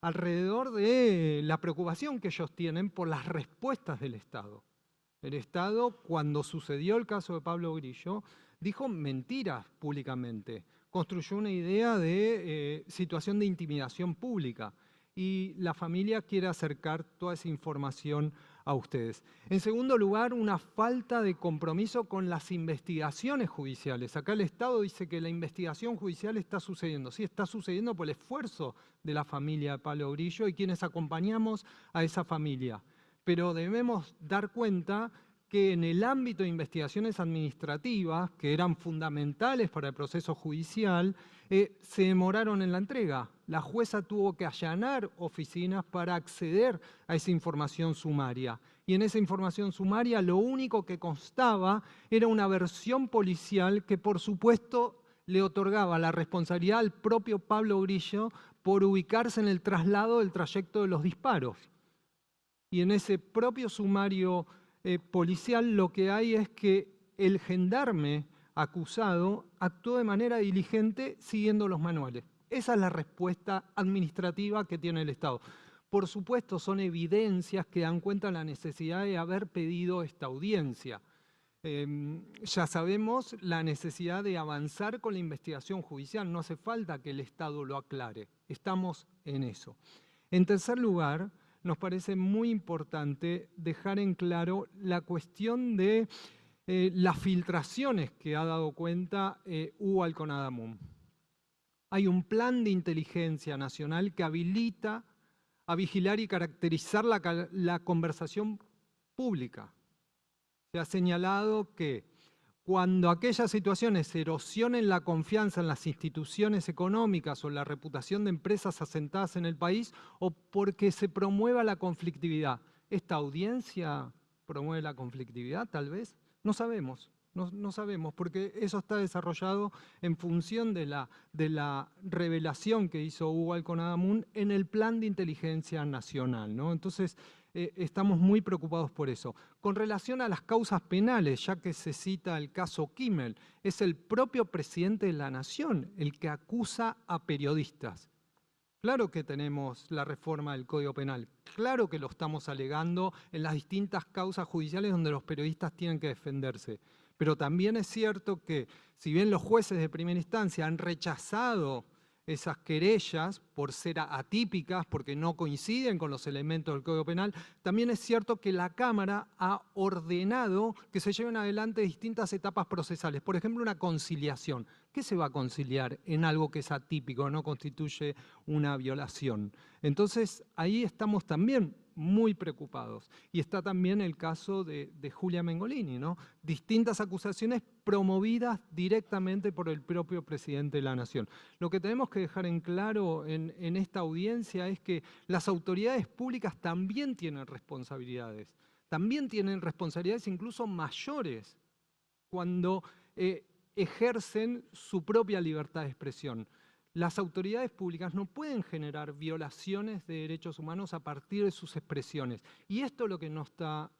alrededor de la preocupación que ellos tienen por las respuestas del Estado. El Estado, cuando sucedió el caso de Pablo Grillo, dijo mentiras públicamente, construyó una idea de situación de intimidación pública y la familia quiere acercar toda esa información a ustedes. En segundo lugar, una falta de compromiso con las investigaciones judiciales. Acá el Estado dice que la investigación judicial está sucediendo. Sí, está sucediendo por el esfuerzo de la familia de Pablo Grillo y quienes acompañamos a esa familia. Pero debemos dar cuenta que en el ámbito de investigaciones administrativas, que eran fundamentales para el proceso judicial, se demoraron en la entrega. La jueza tuvo que allanar oficinas para acceder a esa información sumaria. Y en esa información sumaria lo único que constaba era una versión policial que, por supuesto, le otorgaba la responsabilidad al propio Pablo Grillo por ubicarse en el traslado del trayecto de los disparos. Y en ese propio sumario policial lo que hay es que el gendarme acusado actuó de manera diligente siguiendo los manuales. Esa es la respuesta administrativa que tiene el Estado. Por supuesto, son evidencias que dan cuenta de la necesidad de haber pedido esta audiencia. Ya sabemos la necesidad de avanzar con la investigación judicial. No hace falta que el Estado lo aclare. Estamos en eso. En tercer lugar, nos parece muy importante dejar en claro la cuestión de las filtraciones que ha dado cuenta Hugo Alconadamun. Hay un plan de inteligencia nacional que habilita a vigilar y caracterizar la conversación pública. Se ha señalado que cuando aquellas situaciones erosionen la confianza en las instituciones económicas o la reputación de empresas asentadas en el país o porque se promueva la conflictividad. ¿Esta audiencia promueve la conflictividad tal vez? No sabemos. No sabemos, porque eso está desarrollado en función de la revelación que hizo Hugo Alconadamun en el Plan de Inteligencia Nacional, ¿no? Entonces, estamos muy preocupados por eso. Con relación a las causas penales, ya que se cita el caso Kimmel, es el propio presidente de la Nación el que acusa a periodistas. Claro que tenemos la reforma del Código Penal, claro que lo estamos alegando en las distintas causas judiciales donde los periodistas tienen que defenderse. Pero también es cierto que, si bien los jueces de primera instancia han rechazado esas querellas por ser atípicas, porque no coinciden con los elementos del Código Penal, también es cierto que la Cámara ha ordenado que se lleven adelante distintas etapas procesales. Por ejemplo, una conciliación. ¿Qué se va a conciliar en algo que es atípico, no constituye una violación? Entonces, ahí estamos también muy preocupados. Y está también el caso de Julia Mengolini, ¿no? Distintas acusaciones promovidas directamente por el propio presidente de la Nación. Lo que tenemos que dejar en claro en esta audiencia es que las autoridades públicas también tienen responsabilidades. También tienen responsabilidades incluso mayores cuando ejercen su propia libertad de expresión. Las autoridades públicas no pueden generar violaciones de derechos humanos a partir de sus expresiones. Y esto es lo que nos está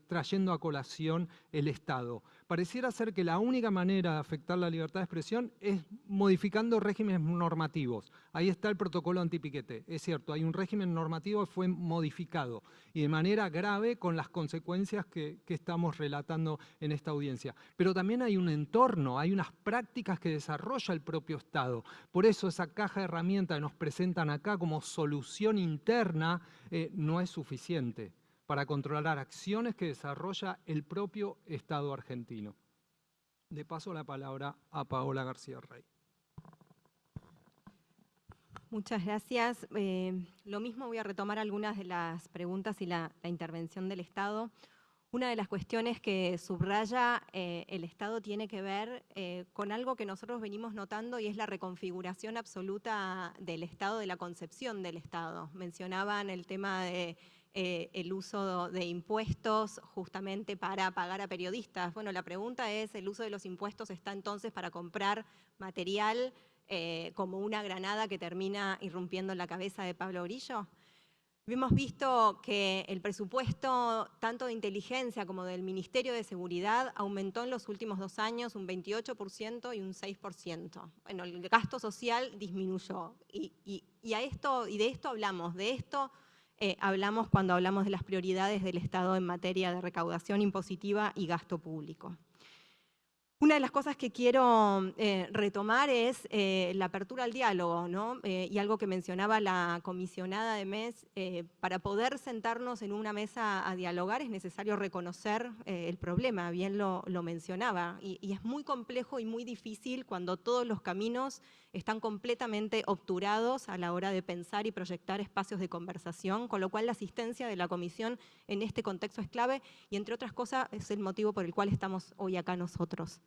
trayendo a colación el Estado. pareciera ser que la única manera de afectar la libertad de expresión es modificando regímenes normativos. Ahí está el protocolo antipiquete. Es cierto, hay un régimen normativo que fue modificado y de manera grave con las consecuencias que estamos relatando en esta audiencia. Pero también hay un entorno, hay unas prácticas que desarrolla el propio Estado. Por eso esa caja de herramientas que nos presentan acá como solución interna no es suficiente para controlar acciones que desarrolla el propio Estado argentino. Le paso la palabra a Paola García Rey. Muchas gracias. Lo mismo voy a retomar algunas de las preguntas y la intervención del Estado. Una de las cuestiones que subraya el Estado tiene que ver con algo que nosotros venimos notando y es la reconfiguración absoluta del Estado, de la concepción del Estado. Mencionaban el tema de el uso de impuestos justamente para pagar a periodistas. Bueno, la pregunta es, ¿el uso de los impuestos está entonces para comprar material como una granada que termina irrumpiendo en la cabeza de Pablo Grillo? Hemos visto que el presupuesto tanto de inteligencia como del Ministerio de Seguridad aumentó en los últimos 2 años un 28% y un 6%. Bueno, el gasto social disminuyó y de esto hablamos, hablamos cuando hablamos de las prioridades del Estado en materia de recaudación impositiva y gasto público. Una de las cosas que quiero retomar es la apertura al diálogo, ¿no? Y algo que mencionaba la comisionada de MES, para poder sentarnos en una mesa a dialogar es necesario reconocer el problema, bien lo mencionaba, y es muy complejo y muy difícil cuando todos los caminos están completamente obturados a la hora de pensar y proyectar espacios de conversación, con lo cual la asistencia de la comisión en este contexto es clave y entre otras cosas es el motivo por el cual estamos hoy acá nosotros.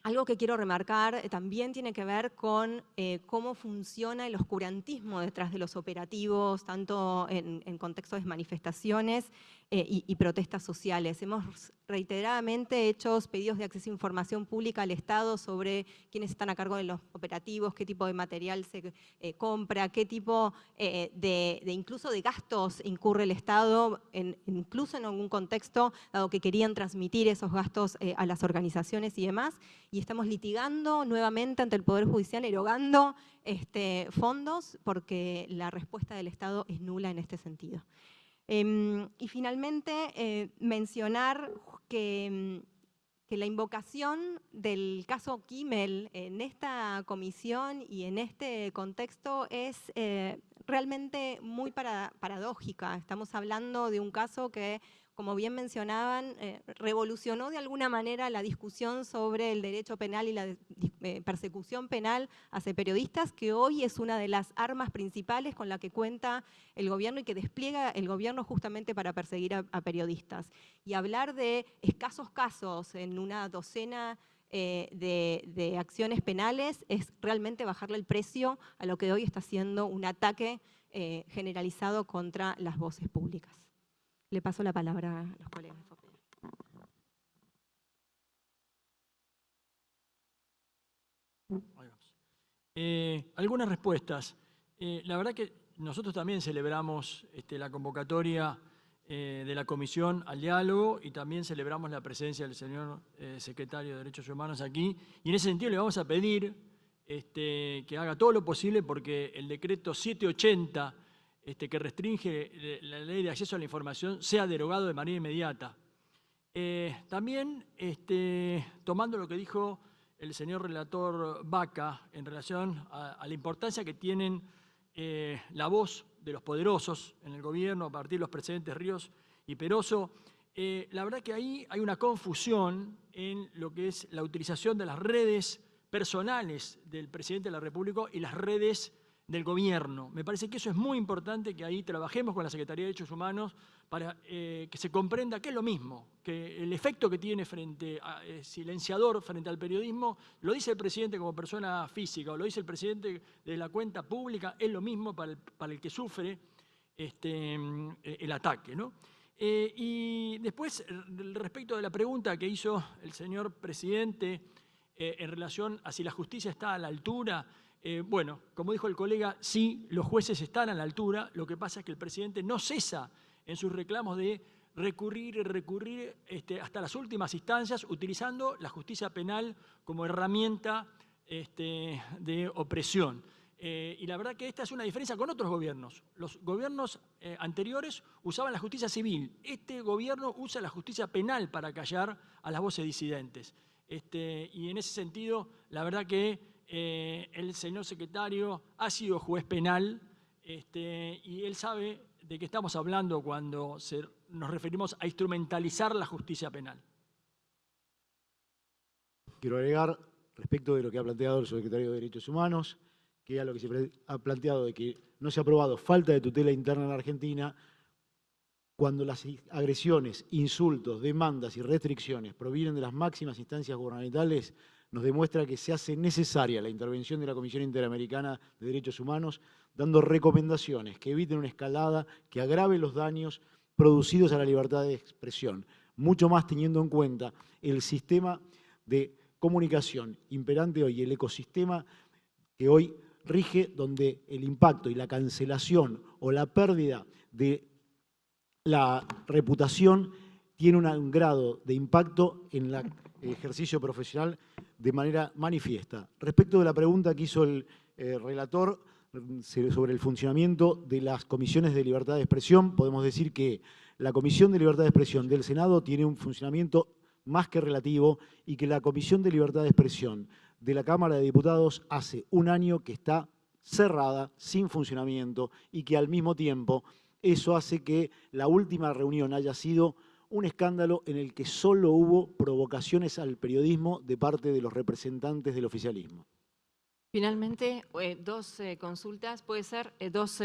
Algo que quiero remarcar también tiene que ver con cómo funciona el oscurantismo detrás de los operativos, tanto en contextos de manifestaciones y protestas sociales. Hemos reiteradamente hecho pedidos de acceso a información pública al Estado sobre quiénes están a cargo de los operativos, qué tipo de material se compra, qué tipo incluso de gastos incurre el Estado, incluso en algún contexto, dado que querían transmitir esos gastos a las organizaciones y demás. Y estamos litigando nuevamente ante el Poder Judicial, erogando fondos, porque la respuesta del Estado es nula en este sentido. Y finalmente, mencionar que la invocación del caso Kimmel en esta comisión y en este contexto es realmente muy paradójica. Estamos hablando de un caso que, como bien mencionaban, revolucionó de alguna manera la discusión sobre el derecho penal y la persecución penal hacia periodistas, que hoy es una de las armas principales con la que cuenta el gobierno y que despliega el gobierno justamente para perseguir a periodistas. Y hablar de escasos casos en una docena de acciones penales es realmente bajarle el precio a lo que hoy está siendo un ataque generalizado contra las voces públicas. Le paso la palabra a los colegas de FOPEA. Algunas respuestas. La verdad que nosotros también celebramos la convocatoria de la Comisión al Diálogo y también celebramos la presencia del señor Secretario de Derechos Humanos aquí. Y en ese sentido le vamos a pedir que haga todo lo posible porque el decreto 780 que restringe la ley de acceso a la información sea derogado de manera inmediata. También, tomando lo que dijo el señor relator Baca en relación a la importancia que tienen la voz de los poderosos en el gobierno a partir de los precedentes Ríos y Peroso, la verdad que ahí hay una confusión en lo que es la utilización de las redes personales del presidente de la República y las redes del gobierno. Me parece que eso es muy importante, que ahí trabajemos con la Secretaría de Derechos Humanos para que se comprenda que es lo mismo, que el efecto que tiene silenciador frente al periodismo, lo dice el presidente como persona física o lo dice el presidente de la cuenta pública, es lo mismo para el que sufre el ataque, ¿no? Y después, respecto de la pregunta que hizo el señor presidente en relación a si la justicia está a la altura, bueno, como dijo el colega, sí, los jueces están a la altura, lo que pasa es que el presidente no cesa en sus reclamos de recurrir y recurrir hasta las últimas instancias, utilizando la justicia penal como herramienta de opresión. Y la verdad que esta es una diferencia con otros gobiernos. Los gobiernos anteriores usaban la justicia civil. Este gobierno usa la justicia penal para callar a las voces disidentes. Y en ese sentido, la verdad que el señor secretario ha sido juez penal y él sabe de qué estamos hablando cuando nos referimos a instrumentalizar la justicia penal. Quiero agregar, respecto de lo que ha planteado el secretario de Derechos Humanos, que a lo que se ha planteado de que no se ha aprobado falta de tutela interna en la Argentina, cuando las agresiones, insultos, demandas y restricciones provienen de las máximas instancias gubernamentales, nos demuestra que se hace necesaria la intervención de la Comisión Interamericana de Derechos Humanos, dando recomendaciones que eviten una escalada que agrave los daños producidos a la libertad de expresión, mucho más teniendo en cuenta el sistema de comunicación imperante hoy, el ecosistema que hoy rige, donde el impacto y la cancelación o la pérdida de la reputación tiene un grado de impacto en el ejercicio profesional de manera manifiesta. Respecto de la pregunta que hizo el relator sobre el funcionamiento de las comisiones de libertad de expresión, podemos decir que la Comisión de Libertad de Expresión del Senado tiene un funcionamiento más que relativo y que la Comisión de Libertad de Expresión de la Cámara de Diputados hace un año que está cerrada, sin funcionamiento, y que al mismo tiempo eso hace que la última reunión haya sido un escándalo en el que solo hubo provocaciones al periodismo de parte de los representantes del oficialismo. Finalmente, dos consultas, puede ser dos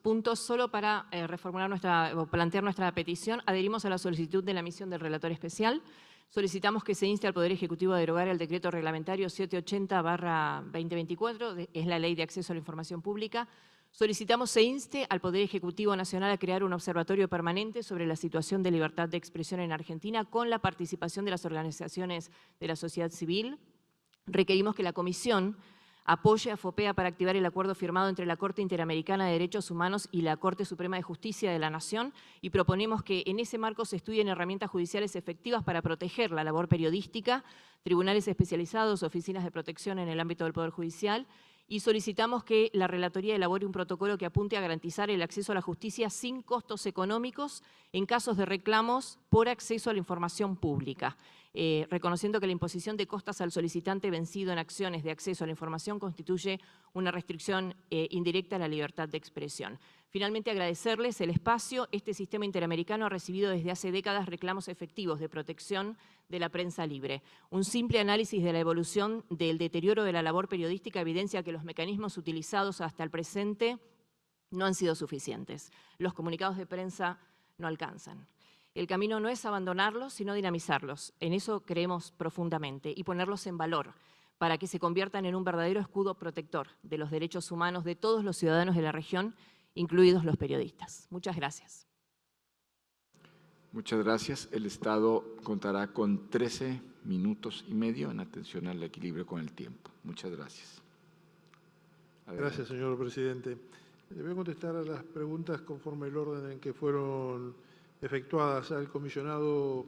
puntos solo para reformular o plantear nuestra petición. Adherimos a la solicitud de la misión del relator especial. Solicitamos que se inste al Poder Ejecutivo a derogar el decreto reglamentario 780/2024, es la Ley de Acceso a la Información Pública. Solicitamos se inste al Poder Ejecutivo Nacional a crear un observatorio permanente sobre la situación de libertad de expresión en Argentina con la participación de las organizaciones de la sociedad civil. Requerimos que la Comisión apoye a FOPEA para activar el acuerdo firmado entre la Corte Interamericana de Derechos Humanos y la Corte Suprema de Justicia de la Nación y proponemos que en ese marco se estudien herramientas judiciales efectivas para proteger la labor periodística, tribunales especializados, oficinas de protección en el ámbito del Poder Judicial, y solicitamos que la Relatoría elabore un protocolo que apunte a garantizar el acceso a la justicia sin costos económicos en casos de reclamos por acceso a la información pública, reconociendo que la imposición de costas al solicitante vencido en acciones de acceso a la información constituye una restricción indirecta a la libertad de expresión. Finalmente, agradecerles el espacio. Este sistema interamericano ha recibido desde hace décadas reclamos efectivos de protección de la prensa libre. Un simple análisis de la evolución del deterioro de la labor periodística evidencia que los mecanismos utilizados hasta el presente no han sido suficientes. Los comunicados de prensa no alcanzan. El camino no es abandonarlos, sino dinamizarlos. En eso creemos profundamente y ponerlos en valor para que se conviertan en un verdadero escudo protector de los derechos humanos de todos los ciudadanos de la región, incluidos los periodistas. Muchas gracias. Muchas gracias. El Estado contará con 13 minutos y medio en atención al equilibrio con el tiempo. Muchas gracias. Adelante. Gracias, señor presidente. Le voy a contestar a las preguntas conforme el orden en que fueron efectuadas al comisionado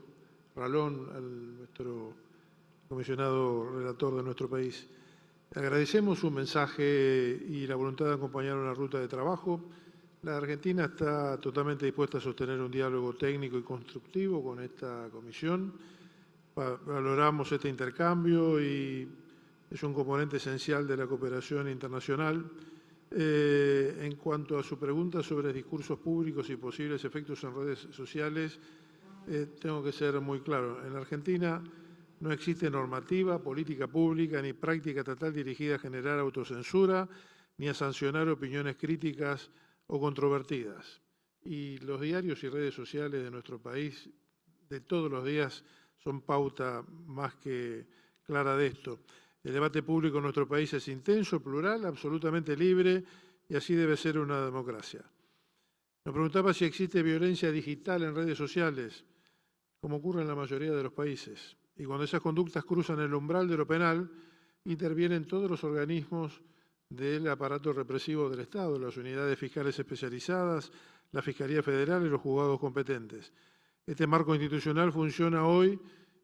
Ralón, al nuestro comisionado relator de nuestro país. Agradecemos su mensaje y la voluntad de acompañar una ruta de trabajo. La Argentina está totalmente dispuesta a sostener un diálogo técnico y constructivo con esta comisión. Valoramos este intercambio y es un componente esencial de la cooperación internacional. En cuanto a su pregunta sobre discursos públicos y posibles efectos en redes sociales, tengo que ser muy claro. En la Argentina no existe normativa, política pública ni práctica estatal dirigida a generar autocensura ni a sancionar opiniones críticas o controvertidas. Y los diarios y redes sociales de nuestro país de todos los días son pauta más que clara de esto. El debate público en nuestro país es intenso, plural, absolutamente libre y así debe ser una democracia. Nos preguntaba si existe violencia digital en redes sociales, como ocurre en la mayoría de los países. Y cuando esas conductas cruzan el umbral de lo penal, intervienen todos los organismos del aparato represivo del Estado, las unidades fiscales especializadas, la Fiscalía Federal y los juzgados competentes. Este marco institucional funciona hoy.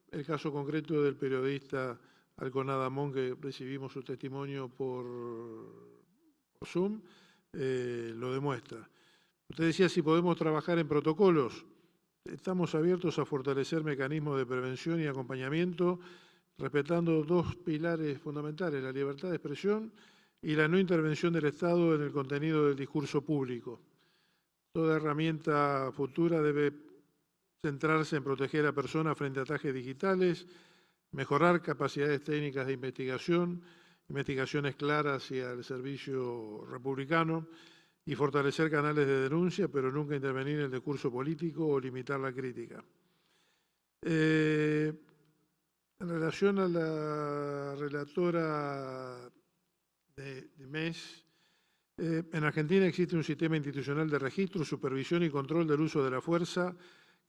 El caso concreto del periodista Alconada Amón, que recibimos su testimonio por Zoom, lo demuestra. Usted decía si podemos trabajar en protocolos. Estamos abiertos a fortalecer mecanismos de prevención y acompañamiento, respetando dos pilares fundamentales, la libertad de expresión y la no intervención del Estado en el contenido del discurso público. Toda herramienta futura debe centrarse en proteger a personas frente a ataques digitales, mejorar capacidades técnicas de investigación, investigaciones claras y al servicio republicano, y fortalecer canales de denuncia, pero nunca intervenir en el discurso político o limitar la crítica. En relación a la relatora de MES, en Argentina existe un sistema institucional de registro, supervisión y control del uso de la fuerza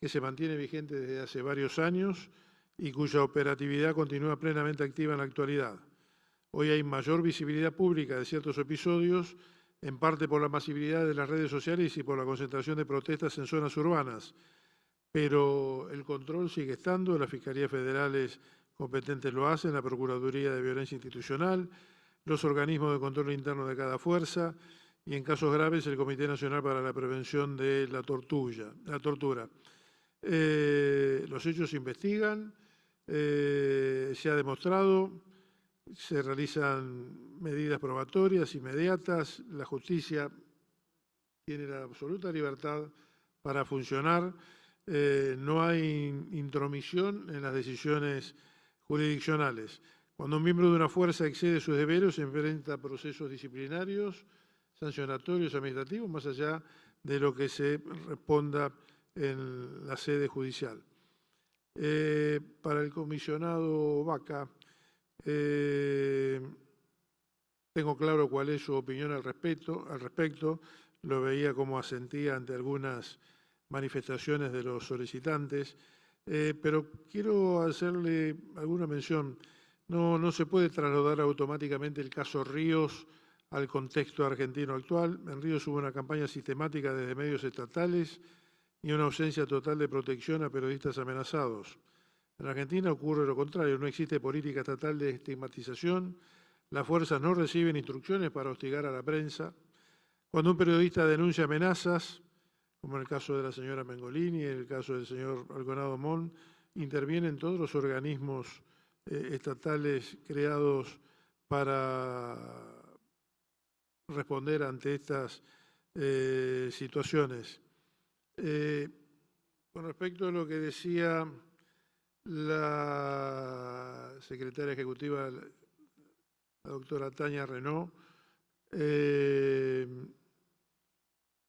que se mantiene vigente desde hace varios años y cuya operatividad continúa plenamente activa en la actualidad. Hoy hay mayor visibilidad pública de ciertos episodios, en parte por la masividad de las redes sociales y por la concentración de protestas en zonas urbanas, pero el control sigue estando, las fiscalías federales competentes lo hacen, la Procuraduría de Violencia Institucional, los organismos de control interno de cada fuerza y, en casos graves, el Comité Nacional para la Prevención de la Tortura. Los hechos se investigan, se ha demostrado, se realizan medidas probatorias inmediatas, la justicia tiene la absoluta libertad para funcionar, no hay intromisión en las decisiones jurisdiccionales. Cuando un miembro de una fuerza excede sus deberes, se enfrenta a procesos disciplinarios, sancionatorios, administrativos, más allá de lo que se responda en la sede judicial. Para el comisionado Vaca, tengo claro cuál es su opinión al respecto, lo veía como asentía ante algunas manifestaciones de los solicitantes, pero quiero hacerle alguna mención. No se puede trasladar automáticamente el caso Ríos al contexto argentino actual. En Ríos hubo una campaña sistemática desde medios estatales y una ausencia total de protección a periodistas amenazados. En Argentina ocurre lo contrario, no existe política estatal de estigmatización, las fuerzas no reciben instrucciones para hostigar a la prensa. Cuando un periodista denuncia amenazas, como en el caso de la señora Mengolini, en el caso del señor Alconada Amón, intervienen todos los organismos estatales creados para responder ante estas situaciones. Con respecto a lo que decía la secretaria ejecutiva, la doctora Tania Renaud,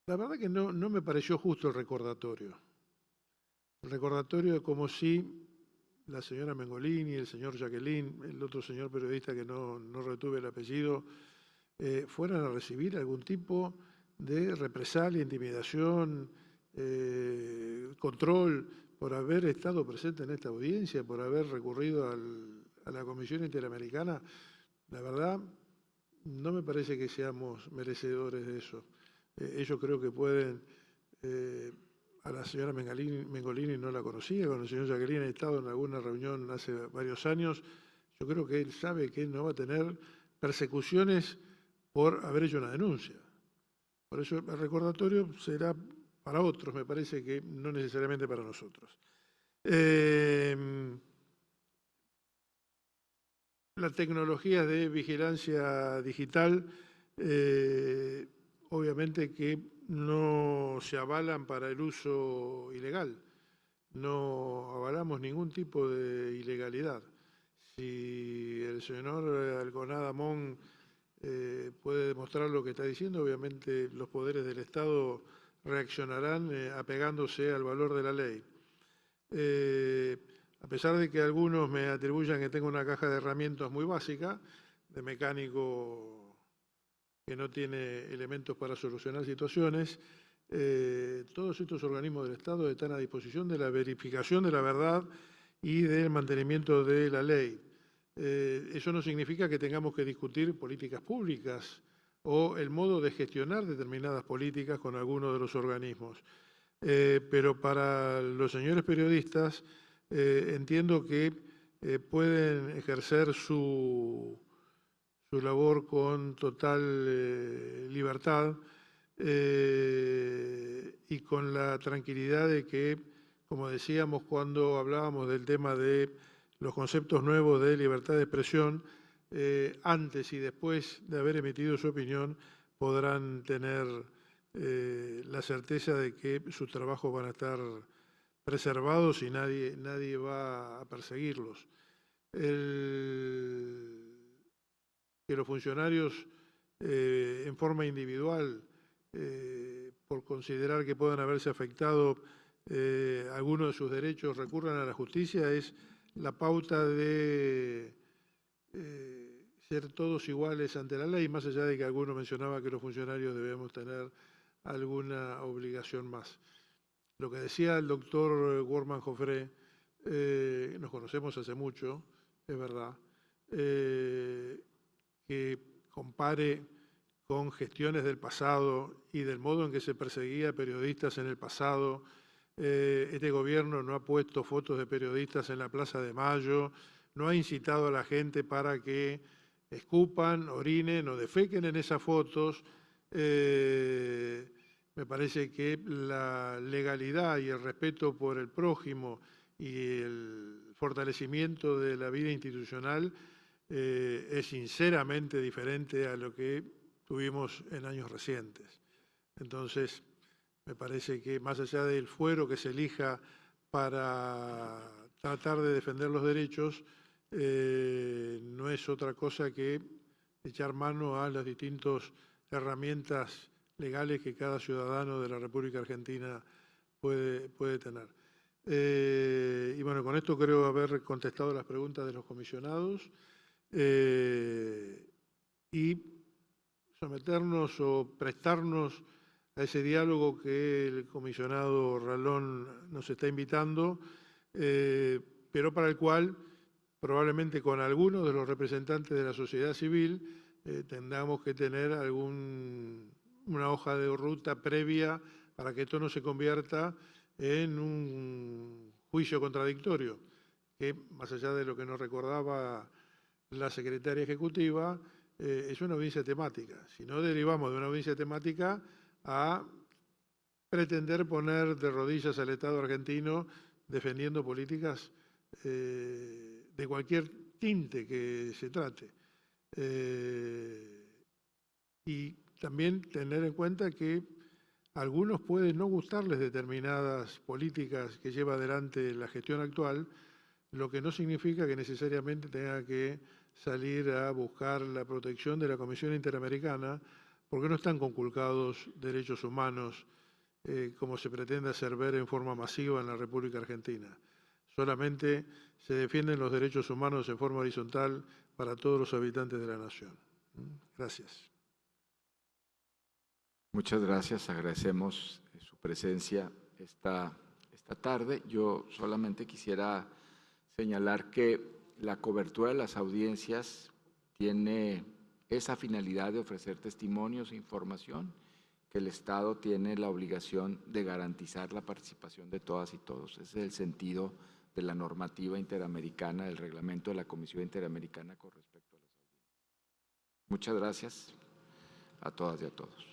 la verdad que no me pareció justo el recordatorio. El recordatorio es como si la señora Mengolini, el señor Jacqueline, el otro señor periodista que no retuve el apellido, fueran a recibir algún tipo de represalia, intimidación, control por haber estado presente en esta audiencia, por haber recurrido a la Comisión Interamericana. La verdad, no me parece que seamos merecedores de eso. Ellos creo que pueden, a la señora Mengolini no la conocía, con el señor Jacqueline he estado en alguna reunión hace varios años. Yo creo que él sabe que él no va a tener persecuciones por haber hecho una denuncia. Por eso el recordatorio será para otros, me parece que no necesariamente para nosotros. Las tecnologías de vigilancia digital, obviamente que no se avalan para el uso ilegal. No avalamos ningún tipo de ilegalidad. Si el señor Alconada Amón puede demostrar lo que está diciendo, obviamente los poderes del Estado reaccionarán apegándose al valor de la ley. A pesar de que algunos me atribuyan que tengo una caja de herramientas muy básica, de mecánico que no tiene elementos para solucionar situaciones, todos estos organismos del Estado están a disposición de la verificación de la verdad y del mantenimiento de la ley. Eso no significa que tengamos que discutir políticas públicas o el modo de gestionar determinadas políticas con algunos de los organismos. pero para los señores periodistas entiendo que pueden ejercer su labor con total libertad y con la tranquilidad de que, como decíamos cuando hablábamos del tema de los conceptos nuevos de libertad de expresión, antes y después de haber emitido su opinión, podrán tener la certeza de que sus trabajos van a estar preservados y nadie va a perseguirlos. Que los funcionarios en forma individual, por considerar que puedan haberse afectado algunos de sus derechos, recurran a la justicia, es la pauta de ser todos iguales ante la ley, más allá de que alguno mencionaba que los funcionarios debemos tener alguna obligación más. Lo que decía el doctor Wortmann Joffre, nos conocemos hace mucho, es verdad, que compare con gestiones del pasado y del modo en que se perseguía a periodistas en el pasado. Este gobierno no ha puesto fotos de periodistas en la Plaza de Mayo, no ha incitado a la gente para que escupan, orinen o defequen en esas fotos. Me parece que la legalidad y el respeto por el prójimo y el fortalecimiento de la vida institucional es sinceramente diferente a lo que tuvimos en años recientes. Entonces, me parece que más allá del fuero que se elija para tratar de defender los derechos, no es otra cosa que echar mano a las distintas herramientas legales que cada ciudadano de la República Argentina puede tener. Y bueno, con esto creo haber contestado las preguntas de los comisionados y someternos o prestarnos a ese diálogo que el comisionado Ralón nos está invitando, pero para el cual probablemente con algunos de los representantes de la sociedad civil tengamos que tener una hoja de ruta previa para que esto no se convierta en un juicio contradictorio, que más allá de lo que nos recordaba la secretaria ejecutiva, es una audiencia temática. Si no derivamos de una audiencia temática a pretender poner de rodillas al Estado argentino defendiendo políticas de cualquier tinte que se trate. Y también tener en cuenta que a algunos pueden no gustarles determinadas políticas que lleva adelante la gestión actual, lo que no significa que necesariamente tenga que salir a buscar la protección de la Comisión Interamericana, porque no están conculcados derechos humanos como se pretende hacer ver en forma masiva en la República Argentina. Solamente se defienden los derechos humanos en forma horizontal para todos los habitantes de la nación. Gracias. Muchas gracias, agradecemos su presencia esta tarde. Yo solamente quisiera señalar que la cobertura de las audiencias tiene esa finalidad de ofrecer testimonios e información, que el Estado tiene la obligación de garantizar la participación de todas y todos. Ese es el sentido de la normativa interamericana, del reglamento de la Comisión Interamericana con respecto a las audiencias. Muchas gracias a todas y a todos.